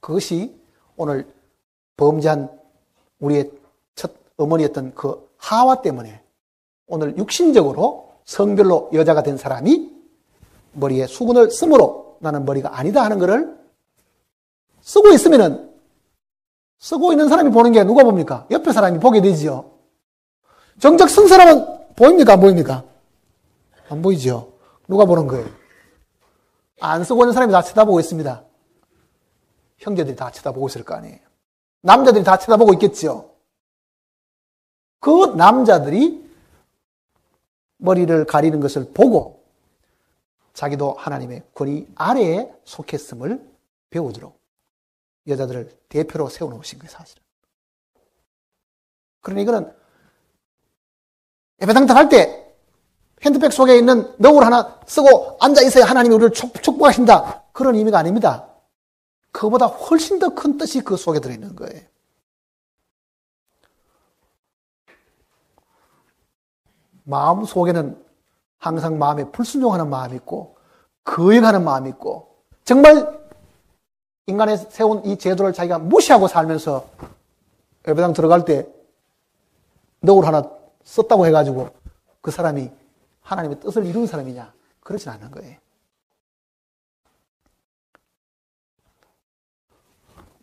그것이 오늘 범죄한 우리의 첫 어머니였던 그 하와 때문에 오늘 육신적으로 성별로 여자가 된 사람이 머리에 수건을 쓰므로 나는 머리가 아니다 하는 것을 쓰고 있으면은 쓰고 있는 사람이 보는 게 누가 봅니까? 옆에 사람이 보게 되지요. 정작 쓴 사람은 보입니까? 안 보입니까? 안 보이죠. 누가 보는 거예요? 안 쓰고 있는 사람이 다 쳐다보고 있습니다. 형제들이 다 쳐다보고 있을 거 아니에요. 남자들이 다 쳐다보고 있겠지요. 그 남자들이 머리를 가리는 것을 보고 자기도 하나님의 권위 아래에 속했음을 배우도록 여자들을 대표로 세워놓으신 거예요, 사실은. 그러니 이거는 예배당들 할 때 핸드백 속에 있는 너울 하나 쓰고 앉아있어야 하나님이 우리를 축복하신다. 그런 의미가 아닙니다. 그거보다 훨씬 더 큰 뜻이 그 속에 들어있는 거예요. 마음 속에는 항상 마음에 불순종하는 마음이 있고 거역하는 마음이 있고 정말 인간에 세운 이 제도를 자기가 무시하고 살면서 예배당 들어갈 때 너울 하나 썼다고 해가지고 그 사람이 하나님의 뜻을 이루는 사람이냐? 그렇진 않은 거예요.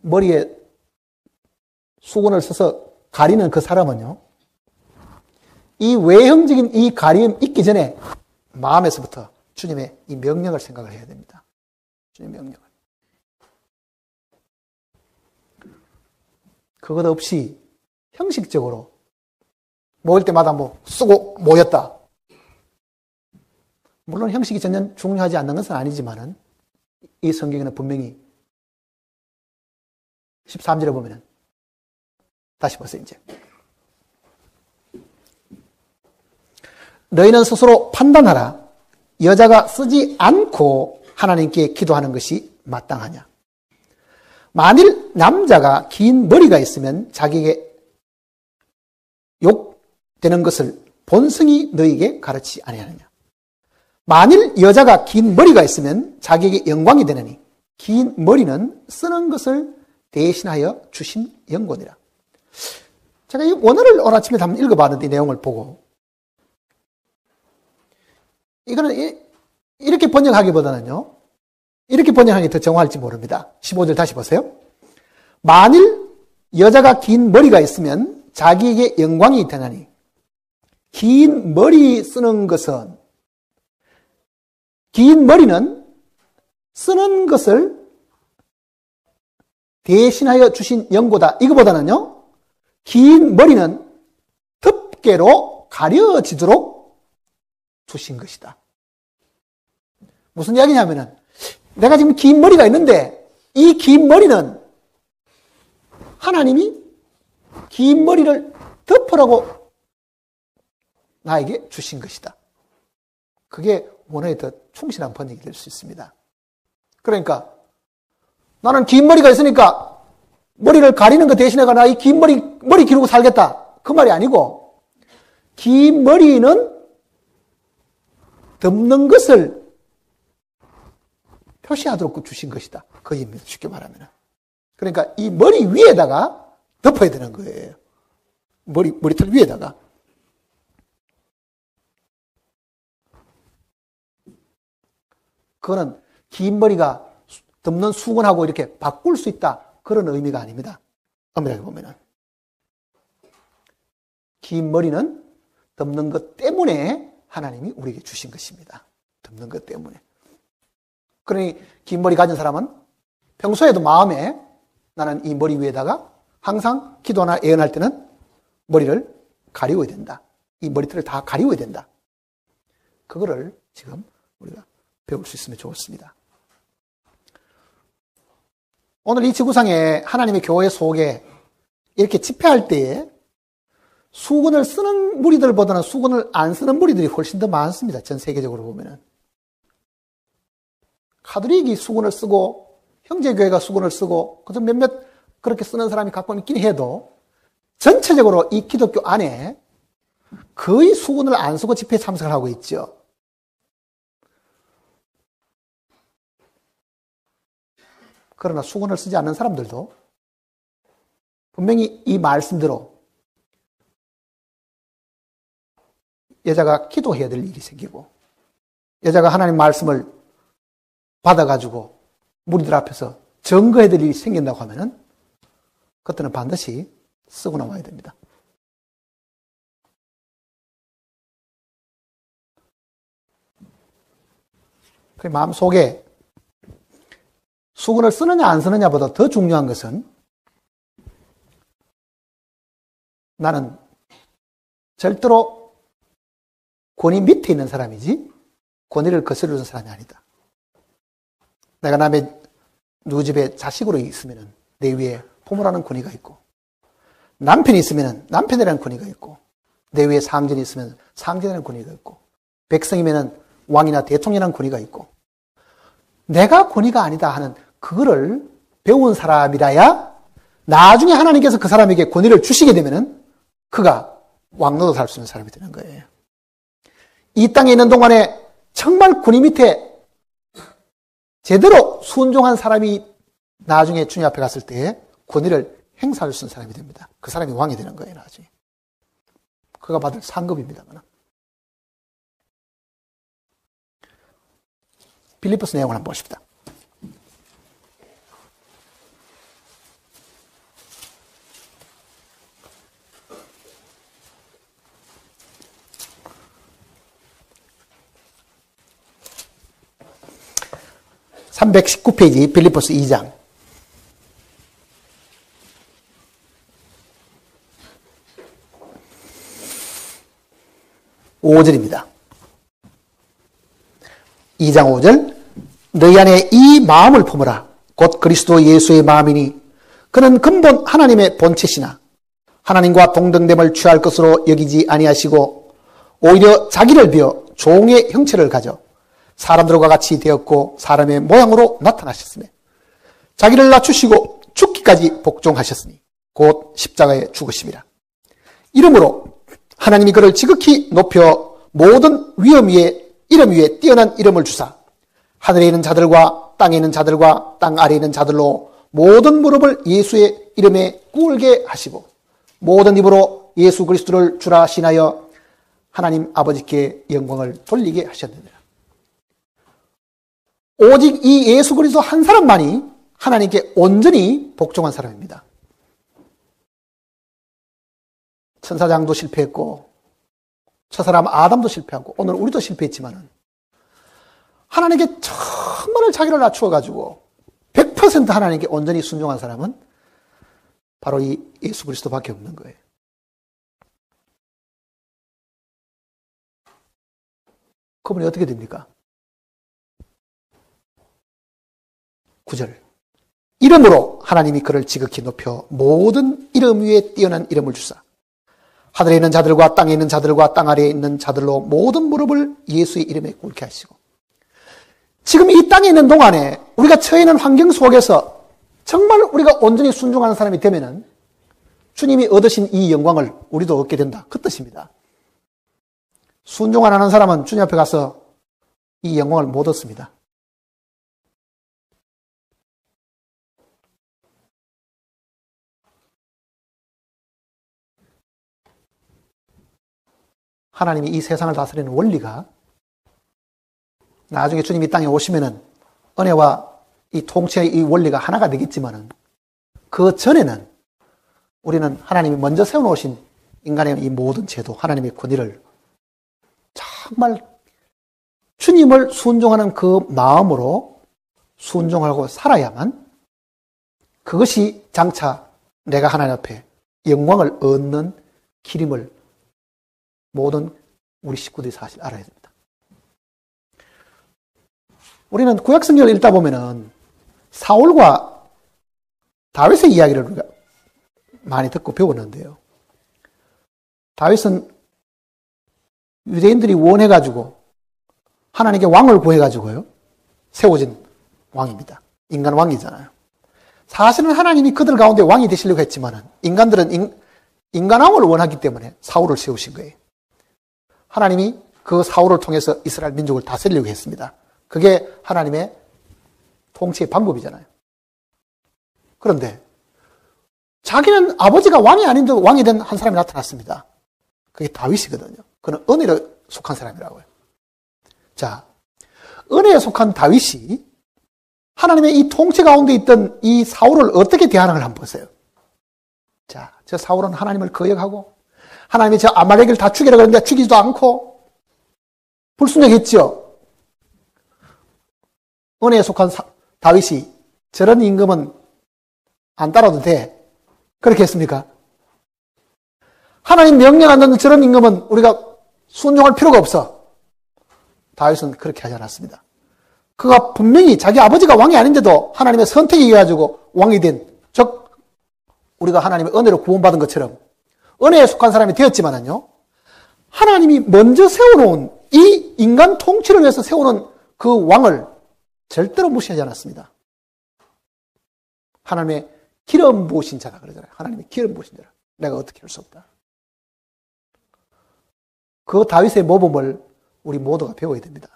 머리에 수건을 써서 가리는 그 사람은요, 이 외형적인 이 가림 있기 전에 마음에서부터 주님의 이 명령을 생각을 해야 됩니다. 주님의 명령을. 그것 없이 형식적으로 모일 때마다 뭐 쓰고 모였다. 물론 형식이 전혀 중요하지 않는 것은 아니지만은 이 성경에는 분명히 13절에 보면은 다시 보세요, 이제. 너희는 스스로 판단하라. 여자가 쓰지 않고 하나님께 기도하는 것이 마땅하냐. 만일 남자가 긴 머리가 있으면 자기에게 욕되는 것을 본성이 너희에게 가르치지 아니하느냐. 만일 여자가 긴 머리가 있으면 자기에게 영광이 되느니 긴 머리는 쓰는 것을 대신하여 주신 영권이라. 제가 이 원어를 오늘 아침에 한번 읽어봤는데 이 내용을 보고 이거는 이렇게 번역하기보다는요, 이렇게 번역하는 게 더 정확할지 모릅니다. 15절 다시 보세요. 만일 여자가 긴 머리가 있으면 자기에게 영광이 되나니 긴 머리 쓰는 것은 긴 머리는 쓰는 것을 대신하여 주신 영고다. 이거보다는요, 긴 머리는 덮개로 가려지도록 주신 것이다. 무슨 이야기냐면은 내가 지금 긴 머리가 있는데 이 긴 머리는 하나님이 긴 머리를 덮으라고 나에게 주신 것이다. 그게 원어에 더 충실한 번역이 될 수 있습니다. 그러니까 나는 긴 머리가 있으니까 머리를 가리는 것 대신에 나 이 긴 머리 기르고 살겠다. 그 말이 아니고 긴 머리는 덮는 것을 표시하도록 주신 것이다. 그 의미입니다. 쉽게 말하면. 그러니까 이 머리 위에다가 덮어야 되는 거예요. 머리털 위에다가. 그거는 긴 머리가 덮는 수건하고 이렇게 바꿀 수 있다. 그런 의미가 아닙니다. 엄밀하게 보면은. 긴 머리는 덮는 것 때문에 하나님이 우리에게 주신 것입니다. 덮는 것 때문에. 그러니 긴 머리 가진 사람은 평소에도 마음에 나는 이 머리 위에다가 항상 기도나 예언할 때는 머리를 가리워야 된다. 이 머리털을 다 가리워야 된다. 그거를 지금 우리가 배울 수 있으면 좋습니다. 오늘 이 지구상에 하나님의 교회 속에 이렇게 집회할 때에 수건을 쓰는 무리들보다는 수건을 안 쓰는 무리들이 훨씬 더 많습니다. 전 세계적으로 보면은. 카톨릭이 수건을 쓰고 형제교회가 수건을 쓰고 그래서 몇몇 그렇게 쓰는 사람이 가끔 있긴 해도 전체적으로 이 기독교 안에 거의 수건을 안 쓰고 집회에 참석을 하고 있죠. 그러나 수건을 쓰지 않는 사람들도 분명히 이 말씀대로 여자가 기도해야 될 일이 생기고 여자가 하나님 말씀을 받아가지고 무리들 앞에서 증거해야 될 일이 생긴다고 하면은 그때는 반드시 쓰고 나와야 됩니다. 그 마음속에 수건을 쓰느냐 안 쓰느냐보다 더 중요한 것은 나는 절대로 권위 밑에 있는 사람이지 권위를 거스르는 사람이 아니다. 내가 남의 누구 집에 자식으로 있으면 내 위에 부모라는 권위가 있고 남편이 있으면 남편이라는 권위가 있고 내 위에 상전이 있으면 상전이라는 권위가 있고 백성이면 왕이나 대통령이라는 권위가 있고 내가 권위가 아니다 하는 그거를 배운 사람이라야 나중에 하나님께서 그 사람에게 권위를 주시게 되면은 그가 왕노릇 할 수 있는 사람이 되는 거예요. 이 땅에 있는 동안에 정말 권위 밑에 제대로 순종한 사람이 나중에 주님 앞에 갔을 때 권위를 행사할 수 있는 사람이 됩니다. 그 사람이 왕이 되는 거예요, 나중에. 그가 받을 상급입니다. 빌립보서 내용을 한번 보십시다. (319페이지) 빌립보서 2장 5절입니다. 2장 5절 너희 안에 이 마음을 품으라. 곧 그리스도 예수의 마음이니 그는 근본 하나님의 본체시나 하나님과 동등됨을 취할 것으로 여기지 아니하시고 오히려 자기를 비어 종의 형체를 가져 사람들과 같이 되었고 사람의 모양으로 나타나셨으며 자기를 낮추시고 죽기까지 복종하셨으니 곧 십자가에 죽으심이라. 이러므로 하나님이 그를 지극히 높여 모든 이름 위에 뛰어난 이름을 주사 하늘에 있는 자들과 땅에 있는 자들과 땅 아래에 있는 자들로 모든 무릎을 예수의 이름에 꿇게 하시고 모든 입으로 예수 그리스도를 주라 신하여 하나님 아버지께 영광을 돌리게 하셨느니라. 오직 이 예수 그리스도 한 사람만이 하나님께 온전히 복종한 사람입니다. 천사장도 실패했고 첫사람 아담도 실패하고 오늘 우리도 실패했지만은 하나님께 정말 자기를 낮추어가지고 100% 하나님께 온전히 순종한 사람은 바로 이 예수 그리스도밖에 없는 거예요. 그분이 어떻게 됩니까? 9절 이름으로 하나님이 그를 지극히 높여 모든 이름 위에 뛰어난 이름을 주사 하늘에 있는 자들과 땅에 있는 자들과 땅 아래에 있는 자들로 모든 무릎을 예수의 이름에 꿇게 하시고 지금 이 땅에 있는 동안에 우리가 처해 있는 환경 속에서 정말 우리가 온전히 순종하는 사람이 되면은 주님이 얻으신 이 영광을 우리도 얻게 된다. 그 뜻입니다. 순종 안 하는 사람은 주님 앞에 가서 이 영광을 못 얻습니다. 하나님이 이 세상을 다스리는 원리가 나중에 주님이 이 땅에 오시면은 은혜와 이 통치의 이 원리가 하나가 되겠지만은 그 전에는 우리는 하나님이 먼저 세워놓으신 인간의 이 모든 제도, 하나님의 권위를 정말 주님을 순종하는 그 마음으로 순종하고 살아야만 그것이 장차 내가 하나님 앞에 영광을 얻는 길임을 모든 우리 식구들이 사실 알아야 됩니다. 우리는 구약성경을 읽다 보면은 사울과 다윗의 이야기를 우리가 많이 듣고 배웠는데요. 다윗은 유대인들이 원해가지고 하나님께 왕을 구해가지고요. 세워진 왕입니다. 인간 왕이잖아요. 사실은 하나님이 그들 가운데 왕이 되시려고 했지만은 인간들은 인간왕을 원하기 때문에 사울을 세우신 거예요. 하나님이 그 사울을 통해서 이스라엘 민족을 다스리려고 했습니다. 그게 하나님의 통치의 방법이잖아요. 그런데 자기는 아버지가 왕이 아닌데도 왕이 된 한 사람이 나타났습니다. 그게 다윗이거든요. 그는 은혜에 속한 사람이라고요. 자, 은혜에 속한 다윗이 하나님의 이 통치 가운데 있던 이 사울을 어떻게 대하는걸 한번 보세요. 자, 저 사울은 하나님을 거역하고 하나님이 저 아말렉을 다 죽이려고 했는데 죽이지도 않고 불순종했죠. 은혜에 속한 다윗이 저런 임금은 안 따라도 돼. 그렇게 했습니까? 하나님 명령 안 듣는 저런 임금은 우리가 순종할 필요가 없어. 다윗은 그렇게 하지 않았습니다. 그가 분명히 자기 아버지가 왕이 아닌데도 하나님의 선택에 의해 가지고 왕이 된, 즉 우리가 하나님의 은혜로 구원받은 것처럼 은혜에 속한 사람이 되었지만은요, 하나님이 먼저 세워놓은 이 인간 통치를 위해서 세우는 그 왕을 절대로 무시하지 않았습니다. 하나님의 기름 부으신 자라 그러잖아요. 하나님의 기름 부으신 자라. 내가 어떻게 할 수 없다. 그 다윗의 모범을 우리 모두가 배워야 됩니다.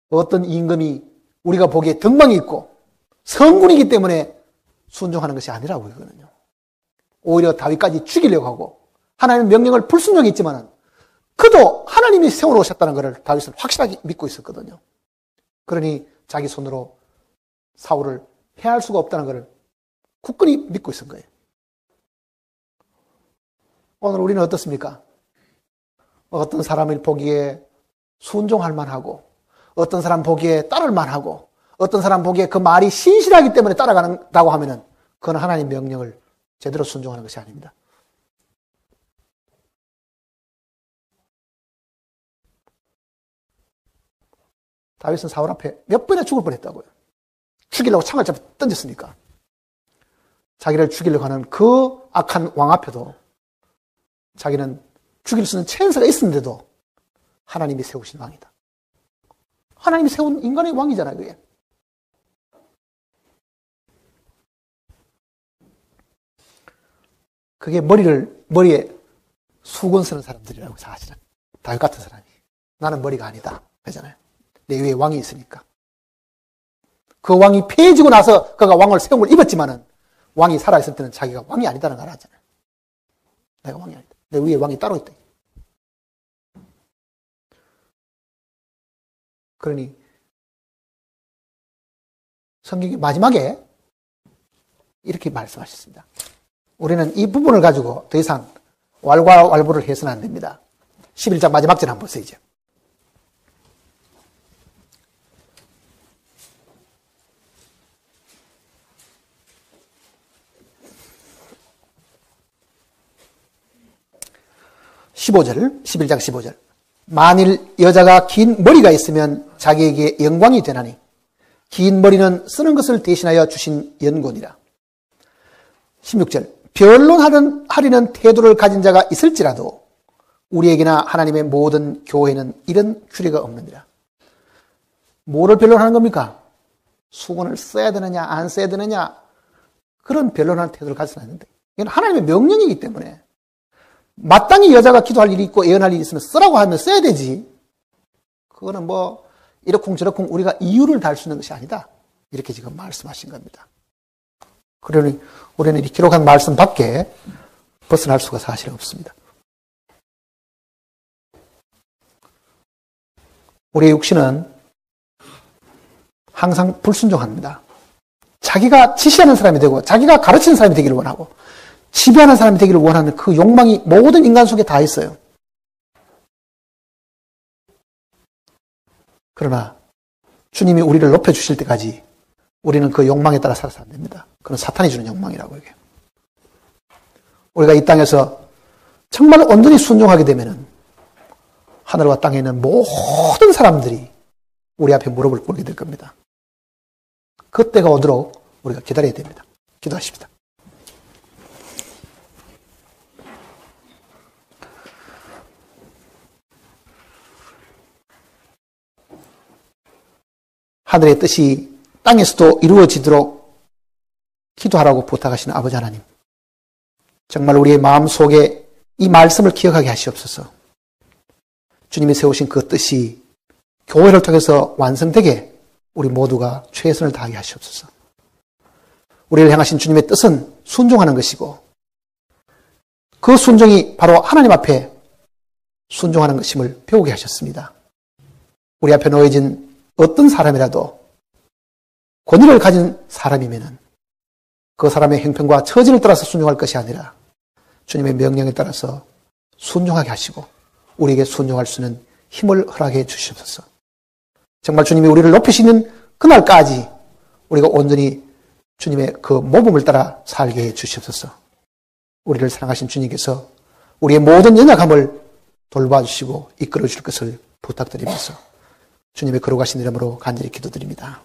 어떤 임금이 우리가 보기에 덕망이 있고 성군이기 때문에 순종하는 것이 아니라고 그러거든요. 오히려 다윗까지 죽이려고 하고 하나님의 명령을 불순종했지만 그도 하나님이 세워놓으셨다는 것을 다윗은 확실하게 믿고 있었거든요. 그러니 자기 손으로 사울을 해할 수가 없다는 것을 굳건히 믿고 있은 거예요. 오늘 우리는 어떻습니까? 어떤 사람을 보기에 순종할 만하고 어떤 사람 보기에 따를 만하고 어떤 사람 보기에 그 말이 신실하기 때문에 따라간다고 하면은 그건 하나님 명령을 제대로 순종하는 것이 아닙니다. 다윗은 사울 앞에 몇 번이나 죽을 뻔했다고요. 죽이려고 창을 잡아 던졌으니까. 자기를 죽이려고 하는 그 악한 왕 앞에도 자기는 죽일 수 있는 찬스가 있었는데도 하나님이 세우신 왕이다. 하나님이 세운 인간의 왕이잖아요, 그게. 그게 머리에 수건 쓰는 사람들이라고, 사실은. 다윗 같은 사람이. 나는 머리가 아니다. 그러잖아요. 내 위에 왕이 있으니까. 그 왕이 폐해지고 나서 그가 왕을 세움을 입었지만은 왕이 살아있을 때는 자기가 왕이 아니다는 걸 알았잖아요. 내가 왕이 아니다. 내 위에 왕이 따로 있다. 그러니 성경이 마지막에 이렇게 말씀하셨습니다. 우리는 이 부분을 가지고 더 이상 왈가왈부를 해서는 안 됩니다. 11장 마지막 절 한번 보세요. 이제. (15절) 11장 15절. 만일 여자가 긴 머리가 있으면 자기에게 영광이 되나니 긴 머리는 쓰는 것을 대신하여 주신 연곤이라. 16절. 변론하려는 태도를 가진 자가 있을지라도 우리에게나 하나님의 모든 교회는 이런 규례가 없느니라. 뭐를 변론하는 겁니까? 수건을 써야 되느냐 안 써야 되느냐, 그런 변론하는 태도를 가지지 않는데, 이건 하나님의 명령이기 때문에 마땅히 여자가 기도할 일이 있고 예언할 일이 있으면 쓰라고 하면 써야 되지. 그거는 뭐 이러쿵저러쿵 우리가 이유를 달 수 있는 것이 아니다. 이렇게 지금 말씀하신 겁니다. 그러니 우리는 이 기록한 말씀 밖에 벗어날 수가 사실 없습니다. 우리의 육신은 항상 불순종합니다. 자기가 지시하는 사람이 되고 자기가 가르치는 사람이 되기를 원하고 지배하는 사람이 되기를 원하는 그 욕망이 모든 인간 속에 다 있어요. 그러나 주님이 우리를 높여주실 때까지 우리는 그 욕망에 따라 살아서 안 됩니다. 그건 사탄이 주는 욕망이라고 얘기해요. 우리가 이 땅에서 정말 온전히 순종하게 되면은 하늘과 땅에 있는 모든 사람들이 우리 앞에 무릎을 꿇게 될 겁니다. 그때가 오도록 우리가 기다려야 됩니다. 기도하십시다. 하늘의 뜻이 땅에서도 이루어지도록 기도하라고 부탁하시는 아버지 하나님, 정말 우리의 마음속에 이 말씀을 기억하게 하시옵소서. 주님이 세우신 그 뜻이 교회를 통해서 완성되게 우리 모두가 최선을 다하게 하시옵소서. 우리를 향하신 주님의 뜻은 순종하는 것이고, 그 순종이 바로 하나님 앞에 순종하는 것임을 배우게 하셨습니다. 우리 앞에 놓여진 어떤 사람이라도 권위를 가진 사람이면은 그 사람의 형편과 처지를 따라서 순종할 것이 아니라 주님의 명령에 따라서 순종하게 하시고 우리에게 순종할 수 있는 힘을 허락해 주시옵소서. 정말 주님이 우리를 높이시는 그날까지 우리가 온전히 주님의 그 모범을 따라 살게 해 주시옵소서. 우리를 사랑하신 주님께서 우리의 모든 연약함을 돌봐주시고 이끌어 주실 것을 부탁드리면서 주님의 거룩하신 이름으로 간절히 기도드립니다.